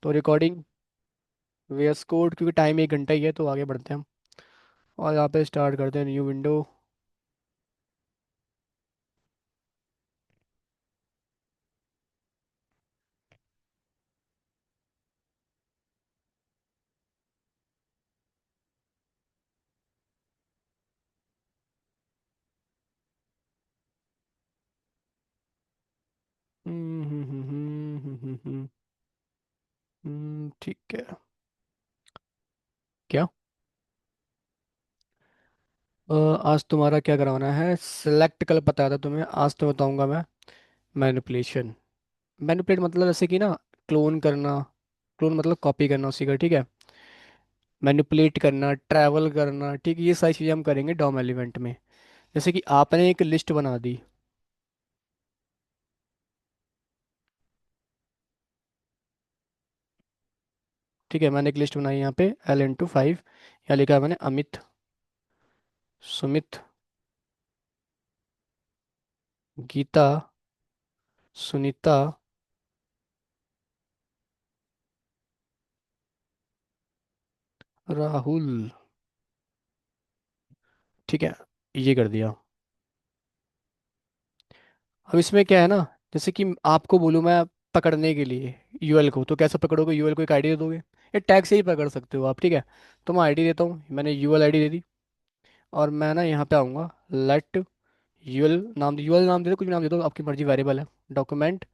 तो recording VS code, क्योंकि time 1 घंटा ही है तो आगे बढ़ते हैं हम। और यहाँ पे स्टार्ट करते हैं न्यू विंडो। ठीक है। क्या? आज तुम्हारा क्या करवाना है? सिलेक्ट कल बताया था तुम्हें, आज तो बताऊंगा मैं। मैनिपुलेशन। मैनिपुलेट मतलब जैसे कि ना, क्लोन करना। क्लोन मतलब कॉपी करना उसी का, ठीक है। मैनिपुलेट करना, ट्रैवल करना, ठीक है, ये सारी चीज़ें हम करेंगे डॉम एलिमेंट में। जैसे कि आपने एक लिस्ट बना दी। ठीक है, मैंने एक लिस्ट बनाई यहाँ पे L × 5। यहाँ लिखा है मैंने अमित, सुमित, गीता, सुनीता, राहुल। ठीक है, ये कर दिया। अब इसमें क्या है ना, जैसे कि आपको बोलूँ मैं पकड़ने के लिए यूएल को, तो कैसे पकड़ोगे? यूएल को एक आईडी दे दोगे, ये टैग से ही पकड़ सकते हो आप, ठीक है। तो मैं आईडी देता हूँ, मैंने यूएल आईडी दे दी। और मैं ना यहाँ पे आऊँगा, लेट यूएल नाम दे दो, कुछ भी नाम दे दो, आपकी मर्जी, वेरिएबल है। Document,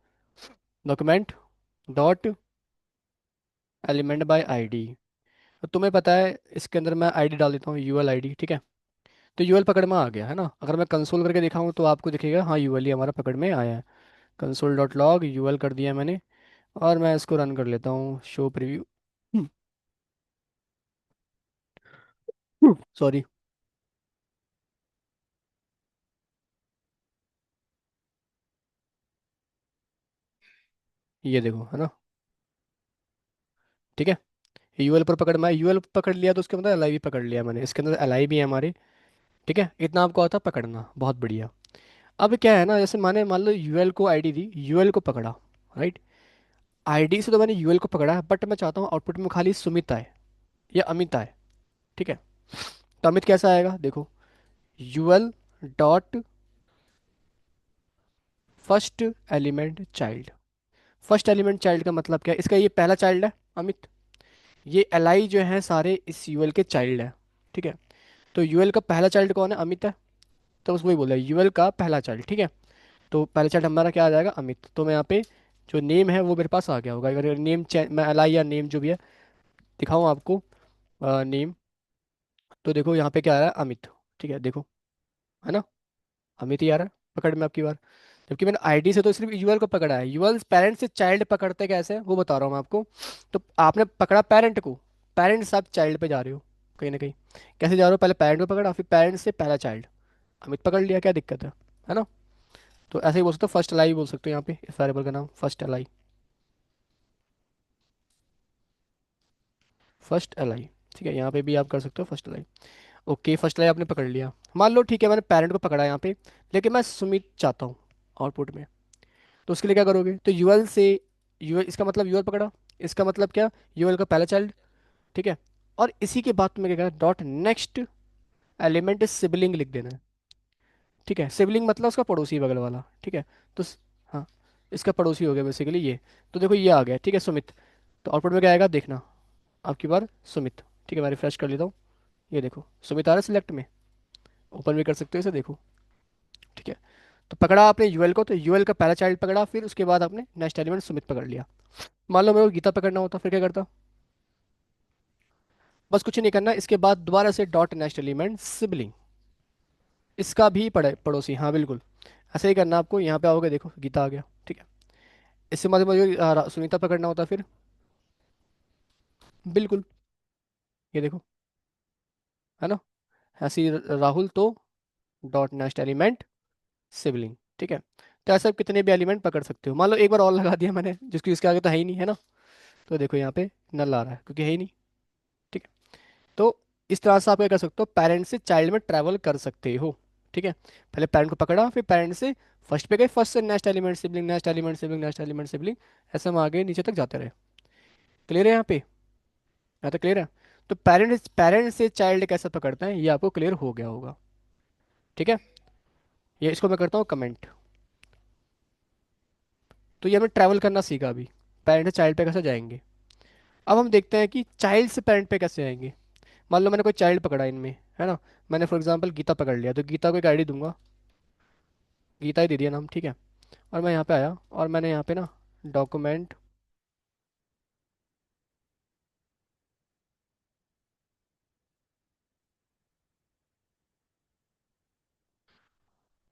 document dot element by ID. तो तुम्हें पता है इसके अंदर मैं आईडी डाल देता हूँ, यूएल आईडी, ठीक है। तो यूएल पकड़ में आ गया है ना, अगर मैं कंसोल करके दिखाऊँ तो आपको दिखेगा हाँ यूएल ही हमारा पकड़ में आया है। कंसोल डॉट लॉग यूएल कर दिया मैंने। और मैं इसको रन कर लेता हूँ, शो प्रीव्यू। सॉरी। ये देखो, है ना। ठीक है, यूएल पर पकड़, मैं यूएल पकड़ लिया तो उसके अंदर एल आई भी पकड़ लिया मैंने, इसके अंदर एल आई भी है हमारे। ठीक है, इतना आपको आता पकड़ना, बहुत बढ़िया। अब क्या है ना, जैसे मैंने मान लो यूएल को आईडी दी, यूएल को पकड़ा, राइट। आईडी से तो मैंने यूएल को पकड़ा है, बट मैं चाहता हूँ आउटपुट में खाली सुमित आए या अमित आए। ठीक है, तो अमित कैसा आएगा देखो, UL dot first element child. First element child का मतलब क्या है, इसका ये पहला चाइल्ड है अमित। ये एल जो है सारे इस यूएल के चाइल्ड है। ठीक है, तो यूएल का पहला चाइल्ड कौन है? अमित है। तो उसको वही बोला यूएल का पहला चाइल्ड, ठीक है। तो पहला चाइल्ड हमारा क्या आ जाएगा? अमित। तो मैं यहाँ पे जो नेम है वो मेरे पास आ गया होगा, अगर नेम मैं एल या नेम जो भी है दिखाऊँ आपको, नेम। तो देखो यहाँ पे क्या आ रहा है? अमित। ठीक है, देखो, है ना, अमित ही आ रहा है पकड़ में आपकी बार। जबकि मैंने आईडी से तो सिर्फ यूएल को पकड़ा है, यूएल पेरेंट से चाइल्ड पकड़ते कैसे हैं वो बता रहा हूँ मैं आपको। तो आपने पकड़ा पेरेंट को, पेरेंट से आप चाइल्ड पे जा रहे हो कहीं ना कहीं। कैसे जा रहे हो? पहले पेरेंट को पकड़ा, फिर पेरेंट से पहला चाइल्ड अमित पकड़ लिया, क्या दिक्कत है ना। तो ऐसे ही बोल सकते हो, फर्स्ट एलाई बोल सकते हो यहाँ पे, इस वेरिएबल का नाम फर्स्ट एलाई। फर्स्ट एलाई, ठीक है, यहाँ पे भी आप कर सकते हो first ally. Okay, first ally आपने पकड़ लिया। मान लो ठीक है, मैंने पेरेंट को पकड़ा यहाँ पे, लेकिन मैं सुमित चाहता हूँ आउटपुट में। तो उसके लिए क्या करोगे? तो यूएल से, यूएल इसका मतलब यूएल पकड़ा, इसका मतलब क्या? यूएल का पहला चाइल्ड, ठीक है। और इसी के बाद तुम्हें क्या करना? डॉट नेक्स्ट एलिमेंट सिबलिंग लिख देना है। ठीक है, सिबलिंग मतलब उसका पड़ोसी बगल वाला, ठीक है। तो हाँ, इसका पड़ोसी हो गया बेसिकली ये। तो देखो ये आ गया, ठीक है, सुमित। तो आउटपुट में क्या आएगा देखना, आपकी बार सुमित। ठीक है, मैं रिफ्रेश कर लेता हूँ, ये देखो सुमित आ रहा है सिलेक्ट में। ओपन भी कर सकते हो इसे, देखो। ठीक है, तो पकड़ा आपने यूएल को, तो यूएल का पहला चाइल्ड पकड़ा, फिर उसके बाद आपने नेक्स्ट एलिमेंट सुमित पकड़ लिया। मान लो मेरे को गीता पकड़ना होता, फिर क्या करता? बस कुछ नहीं करना, इसके बाद दोबारा से डॉट नेक्स्ट एलिमेंट सिबलिंग, इसका भी पड़ोसी, हाँ बिल्कुल। ऐसे ही करना आपको, यहाँ पे आओगे, देखो गीता आ गया, ठीक है। इससे मतलब मुझे सुनीता पकड़ना होता फिर, बिल्कुल, ये देखो, है ना। ऐसे ही राहुल तो डॉट नेक्स्ट एलिमेंट सिबलिंग, ठीक है। तो ऐसे आप कितने भी एलिमेंट पकड़ सकते हो। मान लो एक बार और लगा दिया मैंने, जिसकी इसके आगे तो है ही नहीं, है ना। तो देखो यहाँ पे नल आ रहा है क्योंकि है ही नहीं। ठीक है, तो इस तरह से आप क्या कर सकते हो, पेरेंट से चाइल्ड में ट्रैवल कर सकते हो। ठीक है, पहले पेरेंट को पकड़ा, फिर पेरेंट से फर्स्ट पे गए, फर्स्ट से next element sibling, next element sibling, next element sibling, ऐसे हम आगे नीचे तक जाते रहे। क्लियर है यहाँ पे? यहाँ तो क्लियर है। तो पेरेंट से चाइल्ड कैसे पकड़ते हैं ये आपको क्लियर हो गया होगा। ठीक है, ये इसको मैं करता हूँ कमेंट। तो ये हमने ट्रैवल करना सीखा अभी, पेरेंट से चाइल्ड पे कैसे जाएंगे। अब हम देखते हैं कि चाइल्ड से पेरेंट पे कैसे आएंगे। मान लो मैंने कोई चाइल्ड पकड़ा इनमें, है ना। मैंने फॉर एग्जांपल गीता पकड़ लिया, तो गीता को एक आईडी दूंगा, गीता ही दे दिया नाम, ठीक है। और मैं यहाँ पे आया और मैंने यहाँ पे ना डॉक्यूमेंट,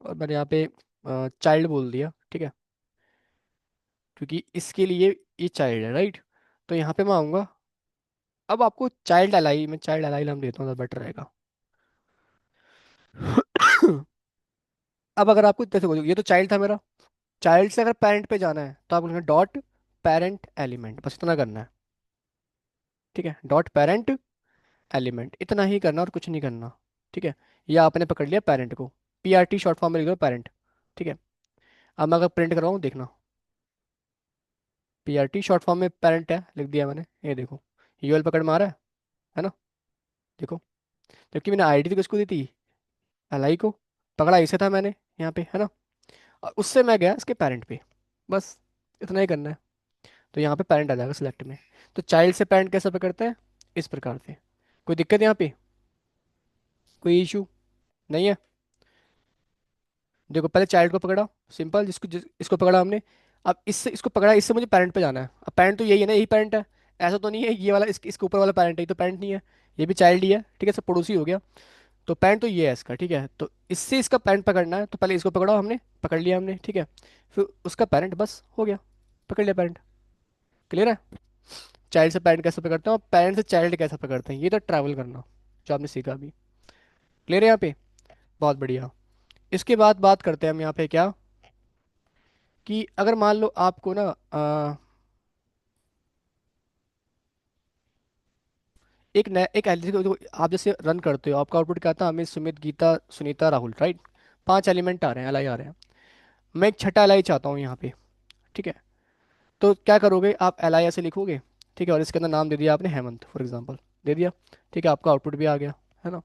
और मैंने यहाँ पे चाइल्ड बोल दिया, ठीक है, क्योंकि इसके लिए ये चाइल्ड है, राइट। तो यहाँ पे मैं आऊँगा। अब आपको चाइल्ड अलाई, मैं चाइल्ड अलाई नाम देता हूँ तो बेटर रहेगा। अब अगर आपको देखो, ये तो चाइल्ड था मेरा। चाइल्ड से अगर पेरेंट पे जाना है तो आप लिखेंगे डॉट पेरेंट एलिमेंट, बस इतना करना है। ठीक है, डॉट पेरेंट एलिमेंट, इतना ही करना और कुछ नहीं करना। ठीक है, ये आपने पकड़ लिया पेरेंट को। PRT शॉर्ट फॉर्म में लिख दो पेरेंट। ठीक है, अब मैं अगर प्रिंट करवाऊँ देखना, PRT शॉर्ट फॉर्म में पेरेंट है, लिख दिया मैंने, ये देखो, यूएल पकड़ में आ रहा है ना। देखो, जबकि मैंने आईडी तो किसको दी थी, एलआई को। पकड़ा इसे था मैंने यहाँ पे, है ना। और उससे मैं गया इसके पेरेंट पे, बस इतना ही करना है। तो यहाँ पे पेरेंट आ जाएगा सिलेक्ट में। तो चाइल्ड से पेरेंट कैसे पकड़ते हैं, इस प्रकार से। कोई दिक्कत यहाँ पे, कोई इशू नहीं है। देखो, पहले चाइल्ड को पकड़ा, सिंपल, इसको पकड़ा हमने। अब इससे इसको पकड़ा, इससे मुझे पेरेंट पे जाना है। अब पेरेंट तो यही है ना, यही पेरेंट है। ऐसा तो नहीं है ये वाला इसके ऊपर वाला पेरेंट है, ये तो पेरेंट नहीं है, ये भी चाइल्ड ही है, ठीक है, सब पड़ोसी हो गया। तो पेरेंट तो ये है इसका, ठीक है। तो इससे इसका पेरेंट पकड़ना है, तो पहले इसको पकड़ा हमने, पकड़ लिया हमने, ठीक है। फिर उसका पेरेंट, बस हो गया, पकड़ लिया पेरेंट। क्लियर है? चाइल्ड से पेरेंट कैसे पकड़ते हैं और पेरेंट से चाइल्ड कैसे पकड़ते हैं, ये तो ट्रैवल करना जो आपने सीखा अभी। क्लियर है यहाँ पे? बहुत बढ़िया। इसके बाद बात करते हैं हम यहाँ पे क्या, कि अगर मान लो आपको ना एक नया एक एलिमेंट को आप जैसे रन करते हो, आपका आउटपुट क्या आता है, अमित, सुमित, गीता, सुनीता, राहुल, राइट। 5 एलिमेंट आ रहे हैं, एलाई आ रहे हैं। मैं एक छठा एलाई चाहता हूँ यहाँ पे, ठीक है। तो क्या करोगे आप, एलाई ऐसे लिखोगे, ठीक है, और इसके अंदर नाम दे दिया आपने हेमंत फॉर एग्जाम्पल, दे दिया। ठीक है, आपका आउटपुट भी आ गया, है ना।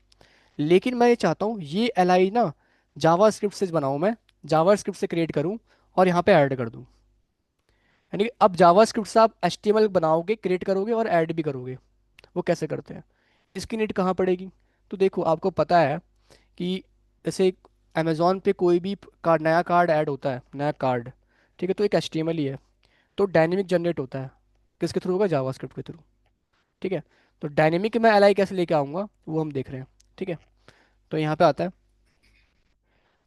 लेकिन मैं ये चाहता हूँ ये एलाई ना जावा स्क्रिप्ट से बनाऊँ मैं, जावा स्क्रिप्ट से क्रिएट करूँ और यहाँ पे ऐड कर दूँ। यानी कि अब जावा स्क्रिप्ट से आप HTML बनाओगे, क्रिएट करोगे और ऐड भी करोगे। वो कैसे करते हैं, इसकी नीड कहाँ पड़ेगी। तो देखो, आपको पता है कि जैसे अमेजोन पे कोई भी कार्ड, नया कार्ड ऐड होता है, नया कार्ड, ठीक है, तो एक HTML ही है। तो डायनेमिक जनरेट होता है, किसके थ्रू होगा, जावास्क्रिप्ट के थ्रू। ठीक है, तो डायनेमिक में एलाई कैसे लेके आऊँगा वो हम देख रहे हैं। ठीक है, तो यहाँ पे आता है,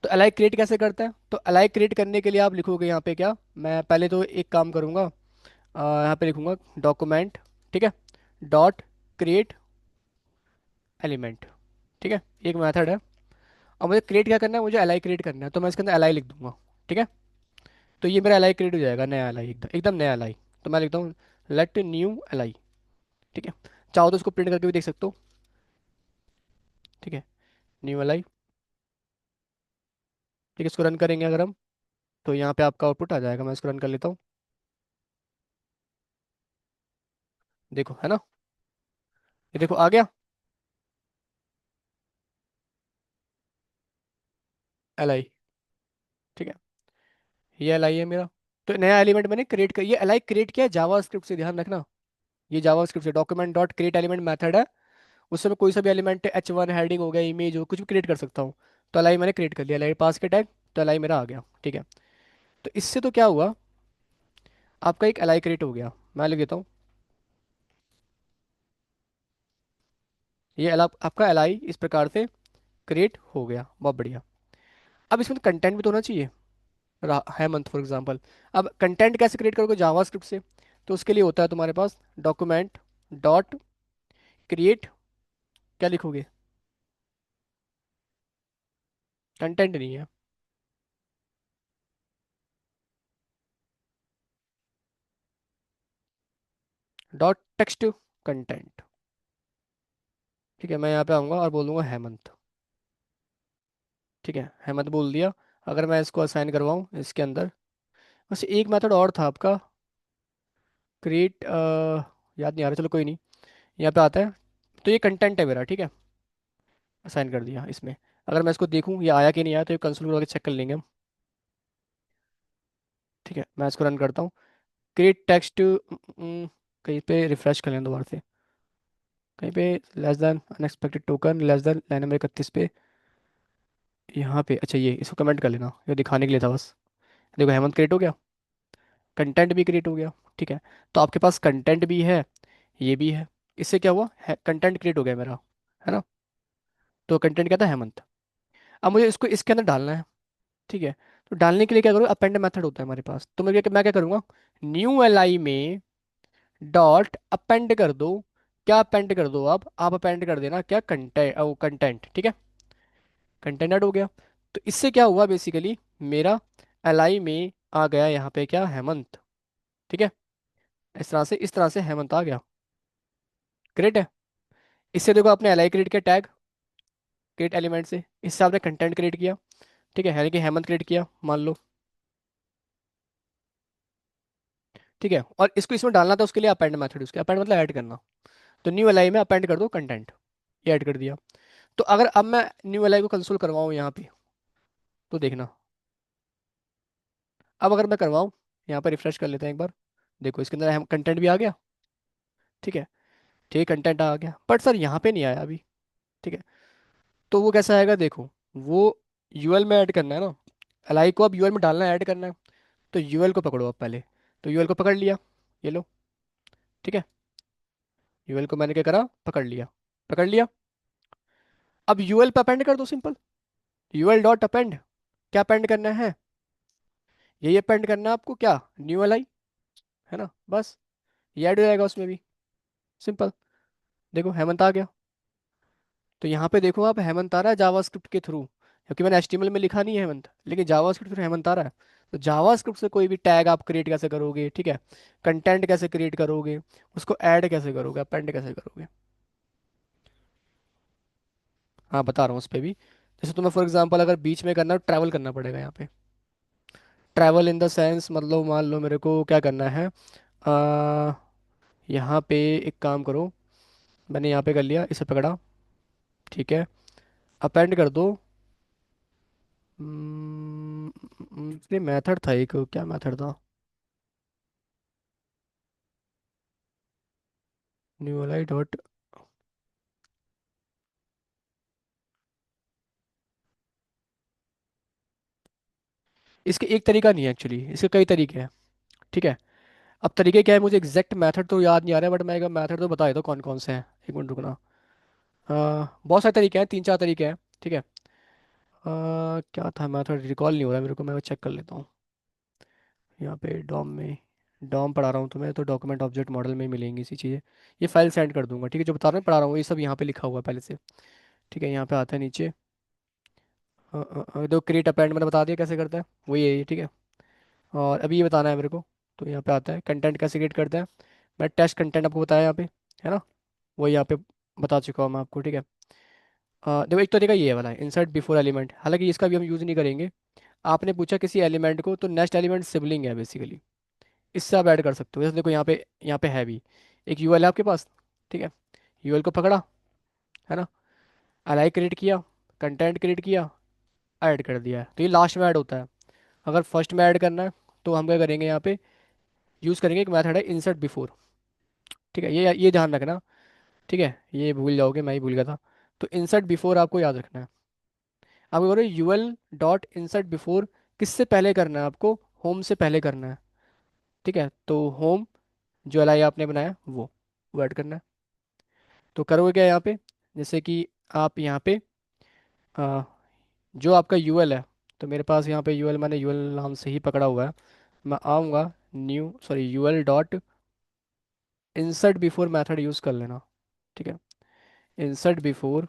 तो एलाई क्रिएट कैसे करते हैं। तो एलाई क्रिएट करने के लिए आप लिखोगे यहाँ पे क्या, मैं पहले तो एक काम करूँगा, यहाँ पे लिखूंगा डॉक्यूमेंट, ठीक है, डॉट क्रिएट एलिमेंट। ठीक है, एक मेथड है। और मुझे क्रिएट क्या करना है, मुझे एलाई क्रिएट करना है, तो मैं इसके अंदर एलाई लिख दूंगा। ठीक है, तो ये मेरा एलाई क्रिएट हो जाएगा, नया एलाई, एकदम एकदम नया एलाई। तो मैं लिखता हूँ लेट न्यू एलाई। ठीक है, चाहो तो उसको प्रिंट करके भी देख सकते हो। ठीक है, न्यू एलाई। ठीक है, इसको रन करेंगे अगर हम, तो यहाँ पे आपका आउटपुट आ जाएगा। मैं इसको रन कर लेता हूँ, देखो, है ना, ये देखो आ गया एलाई। ठीक है, ये एलाई है मेरा। तो नया एलिमेंट मैंने क्रिएट कर, ये एलाई क्रिएट किया जावा स्क्रिप्ट से, ध्यान रखना। ये जावा स्क्रिप्ट से document dot create element method है, उससे मैं कोई सा भी एलिमेंट, H1 हेडिंग हो गया, इमेज हो, कुछ भी क्रिएट कर सकता हूँ। तो एलाई मैंने क्रिएट कर लिया, एलाई पास के टैग, तो एलाई मेरा आ गया। ठीक है, तो इससे तो क्या हुआ, आपका एक एलाई क्रिएट हो गया। मैं लिख देता हूँ, ये आपका एलाई इस प्रकार से क्रिएट हो गया, बहुत बढ़िया। अब इसमें कंटेंट भी तो होना चाहिए, हेमंत फॉर एग्जाम्पल। अब कंटेंट कैसे क्रिएट करोगे, जावा स्क्रिप्ट से। तो उसके लिए होता है तुम्हारे पास डॉक्यूमेंट डॉट क्रिएट, क्या लिखोगे, कंटेंट नहीं है, डॉट टेक्स्ट कंटेंट। ठीक है, मैं यहाँ पे आऊँगा और बोलूँगा हेमंत। ठीक है, हेमंत बोल दिया। अगर मैं इसको असाइन करवाऊँ इसके अंदर, बस एक मेथड और था आपका, क्रिएट, याद नहीं आ रहा, चलो कोई नहीं। यहाँ पे आता है, तो ये कंटेंट है मेरा, ठीक है। असाइन कर दिया इसमें। अगर मैं इसको देखूँ ये आया कि नहीं आया, तो ये कंसोल लॉग चेक कर लेंगे हम। ठीक है, मैं इसको रन करता हूँ। क्रिएट टेक्स्ट, कहीं पे रिफ्रेश कर लें दोबारा से। कहीं पे less than unexpected token, less than line number 31 पे। यहाँ पे अच्छा, ये इसको कमेंट कर लेना, ये दिखाने के लिए था बस। देखो हेमंत क्रिएट हो गया, कंटेंट भी क्रिएट हो गया। ठीक है, तो आपके पास कंटेंट भी है, ये भी है। इससे क्या हुआ है, कंटेंट क्रिएट हो गया मेरा, है ना। तो कंटेंट क्या था, हेमंत। अब मुझे इसको इसके अंदर डालना है। ठीक है, तो डालने के लिए क्या करूँ, अपेंड मेथड होता है हमारे पास, तो मैं क्या करूँगा, न्यू एल आई में डॉट अपेंड कर दो। क्या अपेंड कर दो, आप अपेंड कर देना क्या, कंटेंट, वो कंटेंट, ठीक है। कंटेंट ऐड हो गया। तो इससे क्या हुआ बेसिकली, मेरा एल आई में आ गया यहाँ पे क्या, हेमंत। ठीक है, इस तरह से हेमंत आ गया। ग्रेट है। इससे देखो आपने एल आई क्रिएट किया, टैग क्रिएट एलिमेंट से, इससे आपने कंटेंट क्रिएट किया। ठीक है, यानी कि हेमंत क्रिएट किया मान लो। ठीक है, और इसको इसमें डालना था, उसके लिए अपेंड मेथड, उसके अपेंड मतलब ऐड करना। तो न्यू एल आई में अपेंड कर दो कंटेंट, ये ऐड कर दिया। तो अगर अब मैं न्यू एल आई को कंसोल करवाऊँ यहाँ पे, तो देखना। अब अगर मैं करवाऊँ, यहाँ पर रिफ्रेश कर लेते हैं एक बार। देखो इसके अंदर हम कंटेंट भी आ गया। ठीक है, ठीक है, कंटेंट आ गया, बट सर यहाँ पे नहीं आया अभी। ठीक है, तो वो कैसा आएगा देखो, वो यूएल में ऐड करना है ना, एल को अब यूएल में डालना है, ऐड करना है। तो यूएल को पकड़ो अब पहले। तो यूएल को पकड़ लिया, ये लो। ठीक है, यूएल को मैंने क्या करा, पकड़ लिया। पकड़ लिया। अब यूएल पे अपेंड कर दो, सिंपल। यूएल डॉट अपेंड, क्या अपेंड करना है, यही अपेंड करना है आपको, क्या, न्यू एल आई, है ना, बस। ये ऐड हो जाएगा उसमें भी, सिंपल। देखो हेमंत आ गया। तो यहाँ पे देखो आप, हेमंत आ रहा है जावास्क्रिप्ट के थ्रू, क्योंकि मैंने एचटीएमएल में लिखा नहीं है हेमंत, लेकिन जावास्क्रिप्ट थ्रू हेमंत आ रहा है। तो जावास्क्रिप्ट से कोई भी टैग आप क्रिएट कैसे करोगे, ठीक है, कंटेंट कैसे क्रिएट करोगे, उसको ऐड कैसे करोगे, अपेंड कैसे करोगे। हाँ बता रहा हूँ उस पर भी। जैसे तुम्हें फॉर एग्जांपल अगर बीच में करना है, ट्रैवल करना पड़ेगा यहाँ पे। ट्रैवल इन द सेंस मतलब मान लो मेरे को क्या करना है, आ, यहाँ पे एक काम करो, मैंने यहाँ पे कर लिया, इसे पकड़ा। ठीक है, अपेंड कर दो। ये मेथड था एक, क्या मेथड था, न्यू अलाई डॉट। इसके एक तरीका नहीं है एक्चुअली, इसके कई तरीके हैं। ठीक है, अब तरीके क्या है, मुझे एग्जैक्ट मेथड तो याद नहीं आ रहा है, बट मैं एक मेथड तो बता देता हूँ कौन कौन से हैं। एक मिनट रुकना। बहुत सारे तरीके हैं, 3 4 तरीके हैं। ठीक है, क्या था मेथड, रिकॉल नहीं हो रहा मेरे को, मैं चेक कर लेता हूँ। यहाँ पे डॉम में, डॉम पढ़ा रहा हूँ तुम्हें, तो डॉक्यूमेंट ऑब्जेक्ट मॉडल में ही मिलेंगी इसी चीज़ें। ये फाइल सेंड कर दूंगा, ठीक है, जो बता रहा हूँ पढ़ा रहा हूँ ये सब यहाँ पे लिखा हुआ है पहले से। ठीक है, यहाँ पे आता है नीचे। दो क्रिएट अपेंड मैंने बता दिया कैसे करता है, वही है ये, ठीक है। और अभी ये बताना है मेरे को। तो यहाँ पे आता है कंटेंट कैसे क्रिएट करता है, मैं टेस्ट कंटेंट आपको बताया यहाँ पे, है ना, वही यहाँ पे बता चुका हूँ मैं आपको। ठीक है, देखो एक तरीका ये है वाला, इंसर्ट बिफोर एलिमेंट, हालांकि इसका भी हम यूज़ नहीं करेंगे। आपने पूछा किसी एलिमेंट को, तो नेक्स्ट एलिमेंट सिबलिंग है बेसिकली, इससे आप ऐड कर सकते हो। जैसे देखो यहाँ पे है भी एक यूएल है आपके पास। ठीक है, यूएल को पकड़ा, है ना, अलाई क्रिएट किया, कंटेंट क्रिएट किया, ऐड कर दिया है, तो ये लास्ट में ऐड होता है। अगर फर्स्ट में ऐड करना है, तो हम क्या करेंगे, यहाँ पे यूज़ करेंगे, एक मेथड है इंसर्ट बिफोर। ठीक है, ये ध्यान रखना। ठीक है, ये भूल जाओगे, मैं ही भूल गया था। तो इंसर्ट बिफोर आपको याद रखना है। आपको बोलो यूएल डॉट इंसर्ट बिफोर, किससे पहले करना है आपको, होम से पहले करना है। ठीक है, तो होम जो एल आई आपने बनाया वो ऐड करना है। तो करोगे क्या यहाँ पे, जैसे कि आप यहाँ पे आ, जो आपका यूएल है, तो मेरे पास यहाँ पे यूएल, मैंने यूएल नाम से ही पकड़ा हुआ है। मैं आऊँगा, new sorry UL dot insert before method use कर लेना। ठीक है, इंसर्ट बिफोर,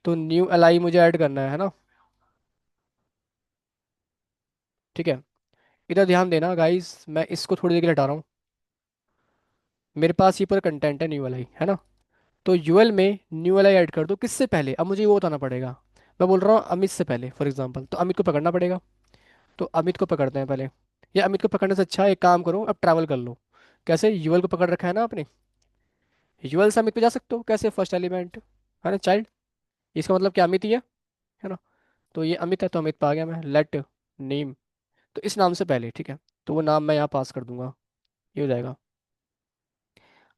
तो न्यू एल आई मुझे ऐड करना है ना। ठीक है, इधर ध्यान देना गाइस, मैं इसको थोड़ी देर के लिए हटा रहा हूँ। मेरे पास ये पूरा कंटेंट है न्यू एल आई, है ना। तो यूएल में न्यू एल आई ऐड कर दो, किससे पहले, अब मुझे वो बताना पड़ेगा। मैं बोल रहा हूँ अमित से पहले फॉर एग्जांपल, तो अमित को पकड़ना पड़ेगा। तो अमित को पकड़ते हैं पहले। या अमित को पकड़ने से अच्छा एक काम करो, अब ट्रैवल कर लो। कैसे, यूएल को पकड़ रखा है ना आपने, यूएल से अमित पे जा सकते हो कैसे, फर्स्ट एलिमेंट है ना चाइल्ड, इसका मतलब क्या अमित ही है ना। तो ये अमित है तो अमित पे आ गया मैं, लेट नेम, तो इस नाम से पहले, ठीक है, तो वो नाम मैं यहाँ पास कर दूंगा, ये हो जाएगा।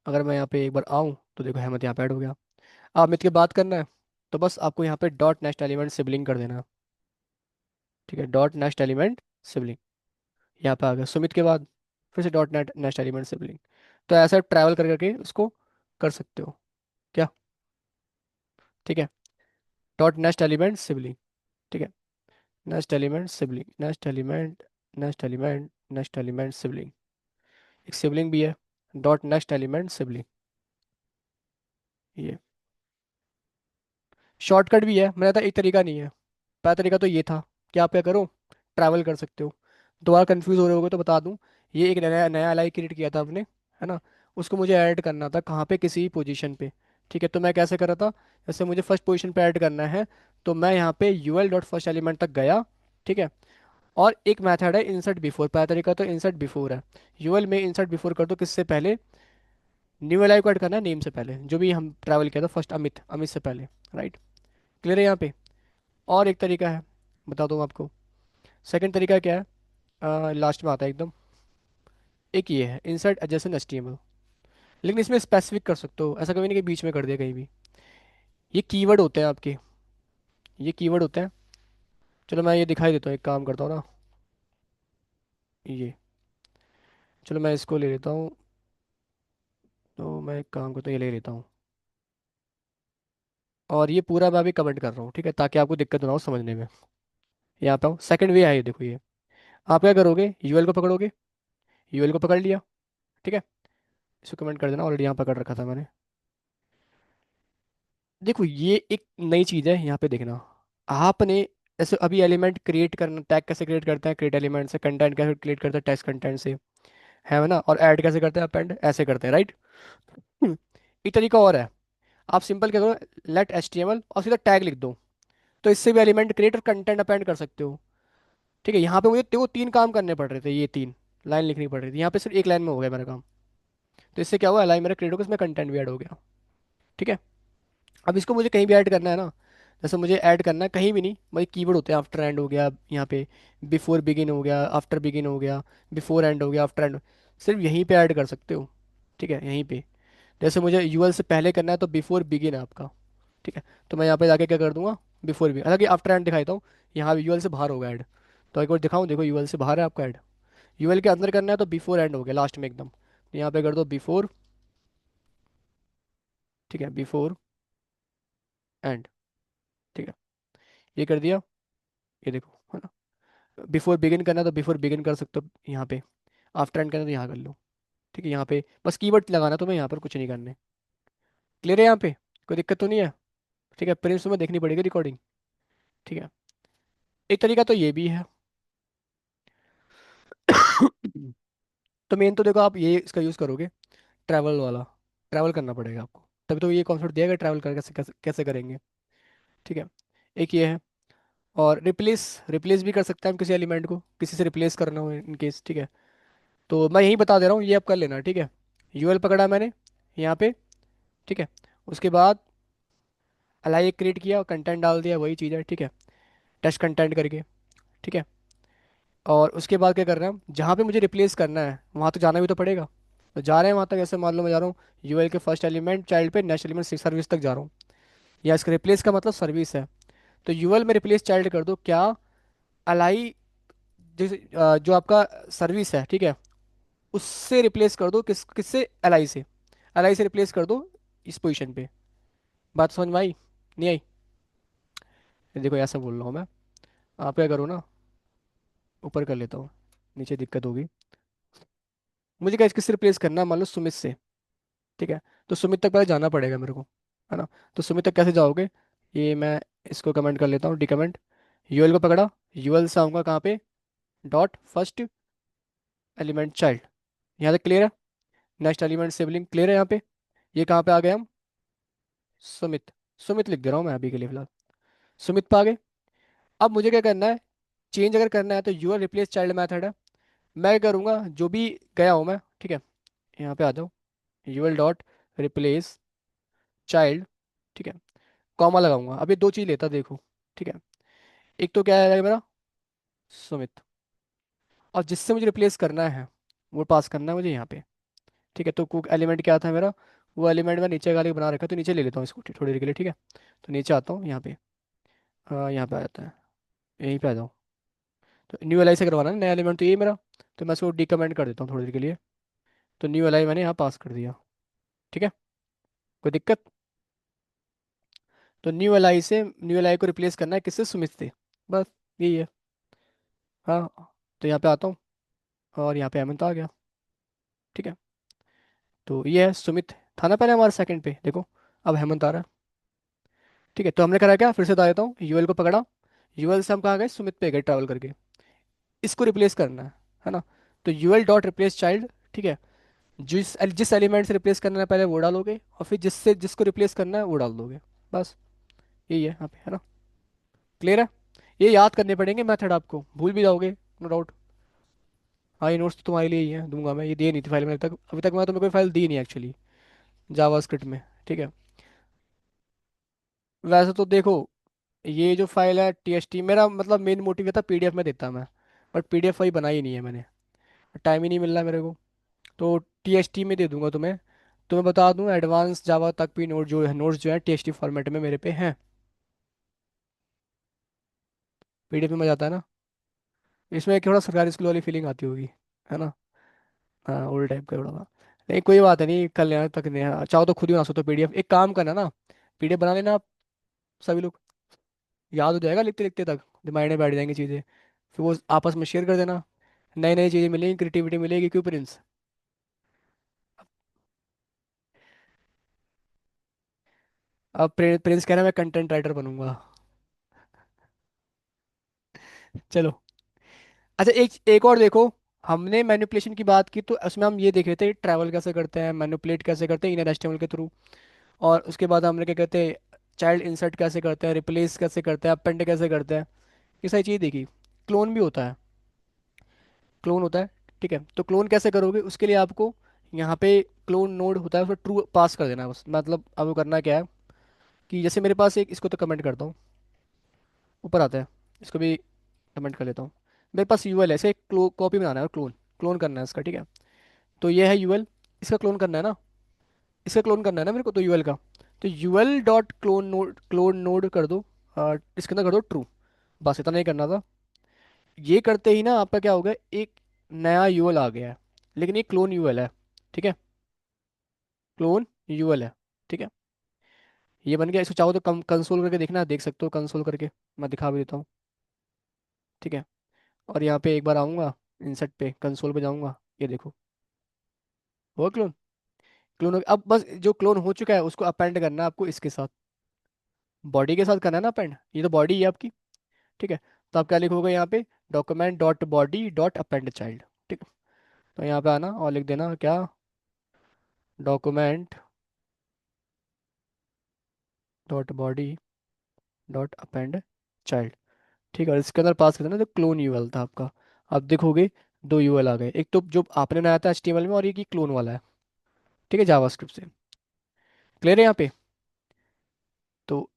अगर मैं यहाँ पे एक बार आऊँ तो देखो हेमंत यहाँ पे ऐड हो गया। अब अमित की बात करना है तो बस आपको यहाँ पे डॉट नेक्स्ट एलिमेंट सिबलिंग कर देना है, ठीक है, डॉट नेक्स्ट एलिमेंट सिबलिंग, यहाँ पे आ गया सुमित के बाद, फिर से dot net next element sibling. तो ऐसा ट्रैवल कर करके उसको कर सकते हो क्या, ठीक है, डॉट नेक्स्ट एलिमेंट सिबलिंग, ठीक है, next element sibling, next element, next element, next element sibling, एक सिबलिंग भी है, डॉट नेक्स्ट एलिमेंट सिबलिंग, ये शॉर्टकट भी है, मैंने कहा एक तरीका नहीं है, पहला तरीका तो ये था कि आप क्या करो, ट्रैवल कर सकते हो। दोबारा कंफ्यूज हो रहे होगे तो बता दूं, ये एक नया नया एलाई क्रिएट किया था आपने, है ना, उसको मुझे ऐड करना था कहाँ पे, किसी पोजीशन पे, ठीक है, तो मैं कैसे कर रहा था, जैसे मुझे फर्स्ट पोजीशन पे ऐड करना है, तो मैं यहाँ पे यूएल डॉट फर्स्ट एलिमेंट तक गया, ठीक है, और एक मेथड है इंसर्ट बिफोर, पहला तरीका तो इंसर्ट बिफोर है, यूएल में इंसर्ट बिफोर कर दो किससे पहले, न्यू एलाई को ऐड करना है नेम से पहले, जो भी हम ट्रैवल किया था फर्स्ट अमित, अमित से पहले, राइट, क्लियर है यहाँ पे। और एक तरीका है, बता दूँ आपको, सेकंड तरीका क्या है, लास्ट में आता है एकदम, एक ये है इंसर्ट एडजेसेंट एचटीएमएल, लेकिन इसमें स्पेसिफिक कर सकते हो, ऐसा कभी नहीं कि बीच में कर दिया कहीं भी, ये कीवर्ड होते हैं आपके, ये कीवर्ड होते हैं। चलो मैं ये दिखाई देता हूँ, एक काम करता हूँ ना, ये, चलो मैं इसको ले लेता हूँ, तो मैं एक काम करता हूँ, ये ले लेता हूँ, और ये पूरा मैं अभी कमेंट कर रहा हूँ, ठीक है, ताकि आपको दिक्कत ना हो समझने में। यहाँ पे हूँ, सेकंड वे है ये, देखो ये, आप क्या करोगे, यूएल को पकड़ोगे, यूएल को पकड़ लिया, ठीक है, इसको कमेंट कर देना, ऑलरेडी यहाँ पकड़ रखा था मैंने। देखो ये एक नई चीज़ है, यहाँ पे देखना, आपने ऐसे अभी एलिमेंट क्रिएट करना, टैग कैसे क्रिएट करते हैं, क्रिएट एलिमेंट से, कंटेंट कैसे क्रिएट करते हैं, टेक्स्ट कंटेंट से, है ना, और ऐड कैसे करते हैं, अपेंड ऐसे करते हैं, राइट। एक तरीका और है, आप सिंपल क्या करो, लेट एचटीएमएल और सीधा टैग लिख दो, तो इससे भी एलिमेंट क्रिएट और कंटेंट अपेंड कर सकते हो, ठीक है। यहाँ पे मुझे वो तीन काम करने पड़ रहे थे, ये तीन लाइन लिखनी पड़ रही थी, यहाँ पे सिर्फ एक लाइन में हो गया मेरा काम, तो इससे क्या हुआ, लाइन मेरा क्रिएट हो गया, इसमें कंटेंट भी ऐड हो गया, ठीक है। अब इसको मुझे कहीं भी ऐड करना है ना, जैसे मुझे ऐड करना है कहीं भी नहीं, मुझे कीवर्ड होते हैं, आफ्टर एंड हो गया यहाँ पे, बिफोर बिगिन हो गया, आफ्टर बिगिन हो गया, बिफोर एंड हो गया, आफ्टर एंड, सिर्फ यहीं पे ऐड कर सकते हो, ठीक है, यहीं पे। जैसे मुझे यूएल से पहले करना है तो बिफोर बिगिन है आपका, ठीक है, तो मैं यहाँ पे जाके क्या कर दूंगा, बिफोर बिगिन, हालांकि आफ्टर एंड दिखाता हूँ, यहाँ यूएल से बाहर होगा ऐड, तो एक बार दिखाऊँ, देखो यूएल से बाहर है आपका ऐड, यूएल के अंदर करना है तो बिफोर एंड हो गया लास्ट में एकदम, तो यहाँ पे कर दो बिफोर, ठीक है, बिफोर एंड, ठीक है, ये कर दिया, ये देखो, है ना, बिफोर बिगिन करना है तो बिफोर बिगिन कर सकते हो यहाँ पे, आफ्टर एंड करना है तो यहाँ कर लो, ठीक है, यहाँ पे बस कीवर्ड लगाना तुम्हें, यहाँ पर कुछ नहीं करने, क्लियर है यहाँ पे, कोई दिक्कत तो नहीं है, ठीक है, प्रिंस तुम्हें देखनी पड़ेगी रिकॉर्डिंग, ठीक है। एक तरीका तो ये भी है। तो मेन तो देखो आप ये इसका यूज़ करोगे, ट्रैवल वाला, ट्रैवल करना पड़ेगा आपको, तभी तो ये कॉन्सेप्ट दिया गया, ट्रैवल कर कैसे कैसे कैसे करेंगे, ठीक है, एक ये है। और रिप्लेस, रिप्लेस भी कर सकते हैं हम किसी एलिमेंट को, किसी से रिप्लेस करना हो इन केस, ठीक है, तो मैं यही बता दे रहा हूँ, ये आप कर लेना, ठीक है, यूएल पकड़ा मैंने यहाँ पे, ठीक है, उसके बाद अलाई क्रिएट किया और कंटेंट डाल दिया, वही चीज़ है, ठीक है, टेस्ट कंटेंट करके, ठीक है, और उसके बाद क्या कर रहे हैं हम, जहाँ पे मुझे रिप्लेस करना है वहाँ तो जाना भी तो पड़ेगा, तो जा रहे हैं वहाँ तक, ऐसे मान लो मैं जा रहा हूँ यूएल के फर्स्ट एलिमेंट चाइल्ड पे नेक्स्ट एलिमेंट सर्विस तक जा रहा हूँ, या इसका रिप्लेस का मतलब सर्विस है, तो यूएल में रिप्लेस चाइल्ड कर दो क्या, अलाई, जैसे जो आपका सर्विस है, ठीक है, उससे रिप्लेस कर दो, किससे, एलआई से, एलआई से रिप्लेस कर दो इस पोजीशन पे, बात समझ में आई, नहीं आई, ये देखो ऐसा बोल रहा हूँ मैं, आप क्या करो ना, ऊपर कर लेता हूँ, नीचे दिक्कत होगी, मुझे क्या किससे रिप्लेस करना है, मान लो सुमित से, ठीक है, तो सुमित तक पहले जाना पड़ेगा मेरे को, है ना, तो सुमित तक कैसे जाओगे, ये मैं इसको कमेंट कर लेता हूँ, डिकमेंट, यूएल को पकड़ा, यूएल से आऊँगा कहाँ पे, डॉट फर्स्ट एलिमेंट चाइल्ड, यहाँ तक क्लियर है, नेक्स्ट एलिमेंट सिबलिंग क्लियर है यहाँ पे, ये कहाँ पे आ गए हम, सुमित, सुमित लिख दे रहा हूँ मैं अभी के लिए फिलहाल, सुमित पे आ गए। अब मुझे क्या करना है, चेंज अगर करना है तो यूआर रिप्लेस चाइल्ड मेथड है, मैं करूँगा जो भी गया हूँ मैं, ठीक है, यहाँ पे आ जाओ, यूएल डॉट रिप्लेस चाइल्ड, ठीक है, कॉमा लगाऊंगा। अब ये दो चीज लेता देखो, ठीक है। एक तो क्या है मेरा, सुमित, और जिससे मुझे रिप्लेस करना है वो पास करना है मुझे यहाँ पे, ठीक है। तो कुक एलिमेंट क्या था मेरा, वो एलिमेंट मैं नीचे वाले बना रखा है, तो नीचे ले लेता हूँ इसको थोड़ी देर के लिए, ठीक है। तो नीचे आता हूँ यहाँ पे, यहाँ पे आ जाता है, यहीं पे आ जाऊँ। तो न्यू एल आई से करवाना है नया एलिमेंट, तो ये मेरा, तो मैं इसको डिकमेंट कर देता हूँ थोड़ी देर के लिए। तो न्यू एल आई मैंने यहाँ पास कर दिया, ठीक है, कोई दिक्कत। तो न्यू एल आई से न्यू एल आई को रिप्लेस करना है किससे, सुमित से, बस यही है। हाँ, तो यहाँ पे आता हूँ और यहाँ पे हेमंत आ गया, ठीक है। तो ये है सुमित, था ना पहले हमारे सेकंड पे, देखो अब हेमंत आ रहा है, ठीक है। तो हमने करा क्या, फिर से बता देता हूँ, यूएल को पकड़ा, यूएल से हम कहाँ गए, सुमित पे गए ट्रैवल करके, इसको रिप्लेस करना है ना। तो यूएल डॉट रिप्लेस चाइल्ड, ठीक है। जिस जिस एलिमेंट से रिप्लेस करना है पहले वो डालोगे, और फिर जिससे जिसको रिप्लेस करना है वो डाल दोगे, बस यही है यहाँ पे, है ना। क्लियर है। ये याद करने पड़ेंगे मेथड, आपको भूल भी जाओगे नो डाउट। हाँ, ये नोट्स तो तुम्हारे लिए ही है, दूंगा मैं, ये दिए नहीं थी फाइल मैंने तक, अभी तक मैं तुम्हें कोई फाइल दी नहीं एक्चुअली, जावास्क्रिप्ट में, ठीक है। वैसे तो देखो, ये जो फाइल है टीएसटी, मेरा मतलब मेन मोटिव था पीडीएफ में देता मैं, बट पीडीएफ वही बनाई नहीं है मैंने, टाइम ही नहीं मिल रहा है मेरे को। तो टीएसटी में दे दूंगा तुम्हें। तुम्हें बता दूं, एडवांस जावा तक भी नोट जो है, नोट्स जो है टीएसटी फॉर्मेट में मेरे पे हैं। पीडीएफ में मजा आता है ना, इसमें एक थोड़ा सरकारी स्कूल वाली फीलिंग आती होगी, है ना। हाँ, ओल्ड टाइप का थोड़ा सा। नहीं कोई बात है नहीं, कल यहाँ तक नहीं, हाँ, चाहो तो खुद ही बना सकते हो पीडीएफ, एक काम करना ना, पीडीएफ बना लेना आप सभी लोग, याद हो जाएगा लिखते लिखते तक, दिमाग में बैठ जाएंगी चीज़ें, फिर वो आपस में शेयर कर देना, नई नई चीज़ें मिलेंगी, क्रिएटिविटी मिलेगी, क्यों प्रिंस। अब प्रिंस कह रहा है मैं कंटेंट राइटर बनूंगा। चलो, अच्छा एक एक और देखो, हमने मैनिपुलेशन की बात की, तो उसमें हम ये देख रहे थे ट्रैवल कैसे करते हैं, मैनिपुलेट कैसे करते हैं इनर एचटीएमएल के थ्रू, और उसके बाद हमने क्या कहते हैं, चाइल्ड इंसर्ट कैसे करते हैं, रिप्लेस कैसे करते हैं, अपेंड कैसे करते हैं, ये सारी चीज़ देखी। क्लोन भी होता है, क्लोन होता है, ठीक है। तो क्लोन कैसे करोगे, उसके लिए आपको यहाँ पे क्लोन नोड होता है, उसको ट्रू पास कर देना है बस, मतलब अब वो करना क्या है, कि जैसे मेरे पास एक, इसको तो कमेंट करता हूँ, ऊपर आता है, इसको भी कमेंट कर लेता हूँ। मेरे पास यूएल है, इसे कॉपी बनाना है, क्लोन क्लोन करना है इसका, ठीक है। तो ये है यूएल, इसका क्लोन करना है ना, इसका क्लोन करना है ना मेरे को, तो यूएल का, तो यूएल डॉट क्लोन नोड कर दो, इसके अंदर कर दो ट्रू, बस इतना ही करना था। ये करते ही ना आपका क्या हो गया, एक नया यूएल आ गया है, लेकिन ये क्लोन यूएल है, ठीक है, क्लोन यूएल है, ठीक है। ये बन गया, इसको चाहो तो कम कंसोल करके देखना, देख सकते हो कंसोल करके, मैं दिखा भी देता हूँ, ठीक है। और यहाँ पे एक बार आऊँगा, इंसर्ट पे कंसोल पे जाऊँगा, ये देखो हुआ क्लोन, क्लोन हो गया। अब बस जो क्लोन हो चुका है उसको अपेंड करना है आपको इसके साथ, बॉडी के साथ करना है ना अपेंड, ये तो बॉडी है आपकी, ठीक है। तो आप क्या लिखोगे यहाँ पे, document dot body dot append child, ठीक है। तो यहाँ पे आना और लिख देना क्या, document dot body dot append child, ठीक है। और इसके अंदर पास कर देना जो क्लोन यूएल था आपका। आप देखोगे दो यूएल आ गए, एक तो जो आपने बनाया था एचटीएमएल में, और एक ही क्लोन वाला है, ठीक है, जावास्क्रिप्ट से। क्लियर है यहाँ पे। तो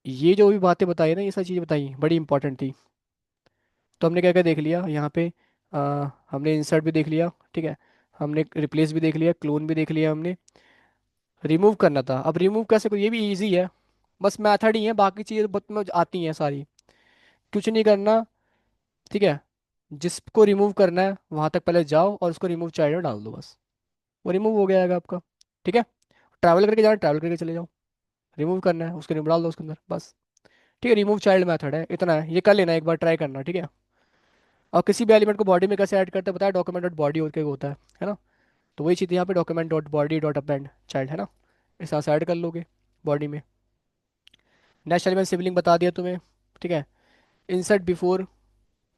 ये जो भी बातें बताई ना, ये सारी चीज़ें बताई बड़ी इंपॉर्टेंट थी। तो हमने क्या क्या देख लिया यहाँ पे, हमने इंसर्ट भी देख लिया, ठीक है, हमने रिप्लेस भी देख लिया, क्लोन भी देख लिया हमने, रिमूव करना था। अब रिमूव कैसे करो, ये भी इजी है, बस मैथड ही है, बाकी चीज़ें बहुत में आती हैं सारी, कुछ नहीं करना, ठीक है। जिसको रिमूव करना है वहां तक पहले जाओ और उसको रिमूव चाइल्ड में डाल दो, बस वो रिमूव हो गया आपका, ठीक है। ट्रैवल करके जाना, ट्रैवल करके चले जाओ, रिमूव करना है उसको रिमूव डाल दो उसके अंदर, बस, ठीक है। रिमूव चाइल्ड मेथड है, इतना है, ये कर लेना, एक बार ट्राई करना, ठीक है। और किसी भी एलिमेंट को बॉडी में कैसे ऐड करते हैं बताया, डॉक्यूमेंट डॉट बॉडी होता है ना। तो वही चीज़ यहाँ पे document dot body dot append child, है ना, इस तरह से ऐड कर लोगे बॉडी में। नेक्स्ट एलिमेंट सिबलिंग बता दिया तुम्हें, ठीक है। इंसर्ट बिफोर,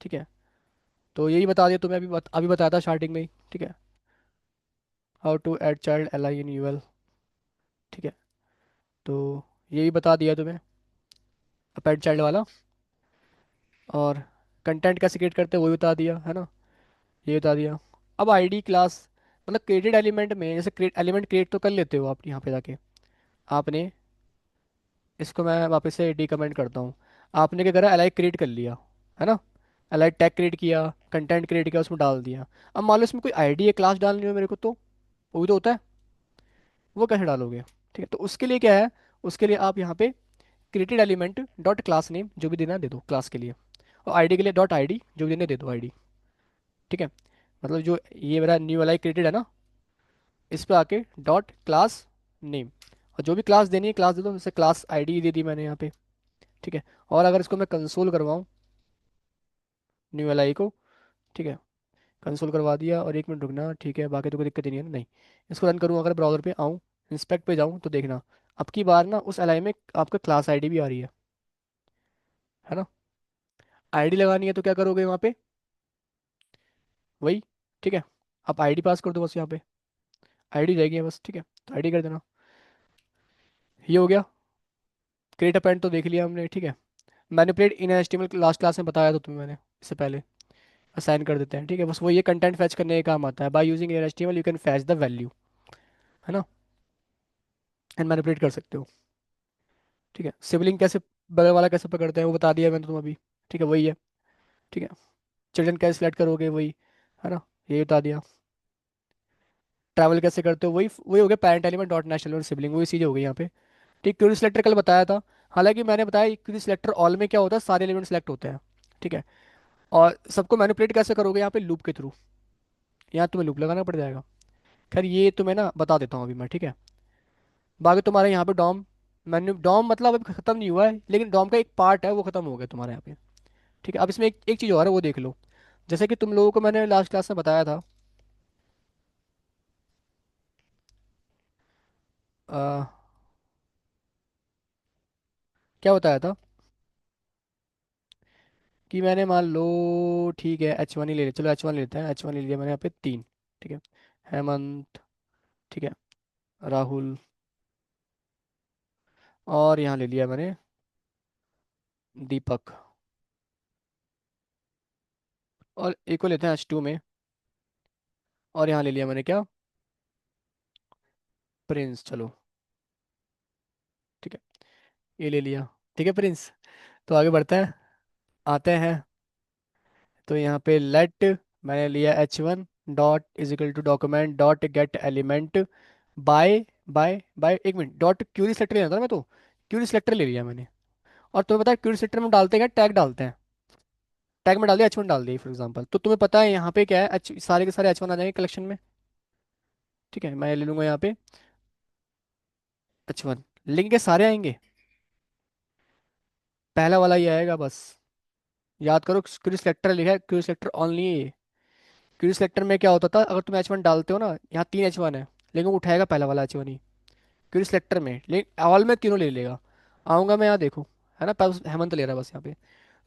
ठीक है। तो यही बता दिया तुम्हें, अभी बताया था स्टार्टिंग में ही, ठीक है। How to add child L I in UL, ठीक है। तो यही बता दिया तुम्हें अपेंड चाइल्ड वाला, और कंटेंट कैसे क्रिएट करते हैं वो भी बता दिया, है ना, ये बता दिया। अब आईडी क्लास, मतलब क्रिएटेड एलिमेंट में जैसे क्रिएट एलिमेंट क्रिएट तो कर लेते हो आप यहाँ पे जाके। आपने इसको मैं वापस से डीकमेंट करता हूँ। आपने क्या करा, एलाई क्रिएट कर लिया, है ना। एलाई टैग क्रिएट किया, कंटेंट क्रिएट किया, उसमें डाल दिया। अब मान लो इसमें कोई आईडी है, क्लास डालनी हो मेरे को, तो वो भी तो होता है, वो कैसे डालोगे? ठीक है, तो उसके लिए क्या है, उसके लिए आप यहाँ पे created element dot class name जो भी देना है दे दो क्लास के लिए, और आईडी के लिए डॉट आईडी जो भी देना है दे दो आईडी। ठीक है, मतलब जो ये मेरा न्यू एलाई क्रिएटेड है ना, इस पे आके डॉट क्लास नेम, और जो भी क्लास देनी है क्लास दे दो, जैसे क्लास आईडी दे दी मैंने यहाँ पे। ठीक है, और अगर इसको मैं कंसोल करवाऊँ न्यू एल आई को, ठीक है, कंसोल करवा दिया, और एक मिनट रुकना, ठीक है, बाकी तो कोई दिक्कत ही नहीं है ना, नहीं। इसको रन करूँ, अगर ब्राउज़र पे आऊँ, इंस्पेक्ट पे जाऊँ, तो देखना अब की बार ना उस एल आई में आपका क्लास आईडी भी आ रही है ना। आईडी लगानी है तो क्या करोगे वहाँ पे, वही, ठीक है, आप आईडी पास कर दो बस यहाँ पे, आईडी जाएगी बस, ठीक है, तो आईडी कर देना। ये हो गया, क्रिएट अपेंड तो देख लिया हमने, ठीक है। मैनिपुलेट इन एचटीएमएल लास्ट क्लास में बताया था तुम्हें मैंने, इससे पहले। असाइन कर देते हैं, ठीक है, बस वो ये कंटेंट फैच करने का काम आता है, by using in HTML you can fetch the value, है ना, एंड मैनिपुलेट कर सकते हो। ठीक है, सिबलिंग कैसे, बगल वाला कैसे पकड़ते हैं वो बता दिया मैंने तुम्हें अभी, ठीक है, वही है। ठीक है, चिल्ड्रन कैसे सिलेक्ट करोगे, वही, है ना, ये बता दिया। ट्रैवल कैसे करते हो, वही वही हो गया, parent element dot national element sibling, वही चीज़ हो गई यहाँ पे। ठीक, क्यूरी सिलेक्टर कल बताया था, हालांकि मैंने बताया क्यूरी सिलेक्टर ऑल में क्या होता है, सारे एलिमेंट सेलेक्ट होते हैं। ठीक है, और सबको मैनिपुलेट कैसे करोगे यहाँ पे, लूप के थ्रू, यहाँ तुम्हें लूप लगाना पड़ जाएगा। खैर ये तुम्हें ना बता देता हूँ अभी मैं, ठीक है। बाकी तुम्हारे यहाँ पे डॉम, मैन्यू डॉम मतलब अभी खत्म नहीं हुआ है, लेकिन डॉम का एक पार्ट है वो खत्म हो गया तुम्हारे यहाँ पे। ठीक है, अब इसमें एक चीज़ और है, वो देख लो। जैसे कि तुम लोगों को मैंने लास्ट क्लास में बताया था, अ, क्या बताया था, कि मैंने मान लो, ठीक है H1 ही ले ले, चलो H1 लेते हैं, H1 ले लिया मैंने यहाँ पे तीन। ठीक है, हेमंत, ठीक है, राहुल, और यहाँ ले लिया मैंने दीपक, और एक को लेते हैं H2 में, और यहाँ ले लिया मैंने क्या, प्रिंस, चलो, ठीक है, ये ले लिया। ठीक है प्रिंस, तो आगे बढ़ते हैं, आते हैं। तो यहाँ पे लेट, मैंने लिया H1 dot equal to document dot get element by एक मिनट, डॉट क्यूरी सेलेक्टर लेना था ना मैं, तो क्यूरी सेलेक्टर ले लिया मैंने। और तुम्हें पता है क्यूरी सेलेक्टर में डालते हैं क्या, टैग डालते हैं, टैग में डाल दिया H1 डाल दिया फॉर एग्जांपल, तो तुम्हें पता है यहाँ पे क्या है, सारे के सारे H1 आ जाएंगे कलेक्शन में। ठीक है, मैं ले लूंगा यहाँ पे H1, लिंक के सारे आएंगे, पहला वाला ही आएगा बस। याद करो क्यूरी सेलेक्टर लिखा है, क्यूरी सेलेक्टर ओनली है ये। क्यूरी सेलेक्टर में क्या होता था, अगर तुम H1 डालते हो ना, यहाँ तीन H1 है, लेकिन वो उठाएगा पहला वाला H1 ही क्यूरी सेलेक्टर में, लेकिन ऑल में तीनों ले लेगा। आऊंगा मैं यहाँ, देखो, है ना, बस हेमंत ले रहा है बस यहाँ पे।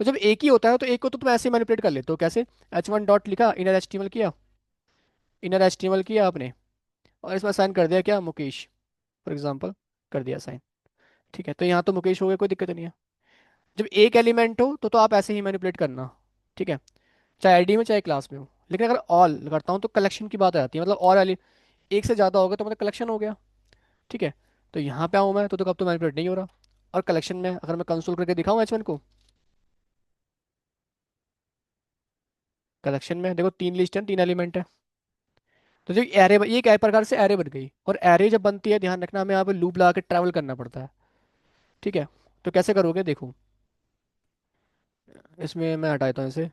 तो जब एक ही होता है तो एक को तो तुम ऐसे मैनिपुलेट कर लेते हो, कैसे, H1 डॉट लिखा, इनर एचटीएमएल किया, इनर एचटीएमएल किया आपने, और इसमें साइन कर दिया क्या, मुकेश, फॉर एग्जाम्पल, कर दिया साइन। ठीक है, तो यहाँ तो मुकेश हो गया, कोई दिक्कत नहीं है। जब एक एलिमेंट हो तो आप ऐसे ही मैनिपुलेट करना। ठीक है, चाहे आईडी में चाहे क्लास में हो, लेकिन अगर ऑल करता हूँ तो कलेक्शन की बात आ जाती है, मतलब और एक से ज़्यादा होगा तो मतलब कलेक्शन हो गया। ठीक है, तो यहाँ पे आऊँ मैं तो अब तो मैनिपुलेट नहीं हो रहा। और कलेक्शन में अगर मैं कंसोल करके दिखाऊँ H1 को, कलेक्शन में देखो तीन लिस्ट है, तीन एलिमेंट है, तो जो एरे, ये एक प्रकार से एरे बन गई, और एरे जब बनती है ध्यान रखना, हमें यहाँ पे लूप लगा के ट्रैवल करना पड़ता है। ठीक है, तो कैसे करोगे देखो, इसमें मैं हटा देता हूँ इसे,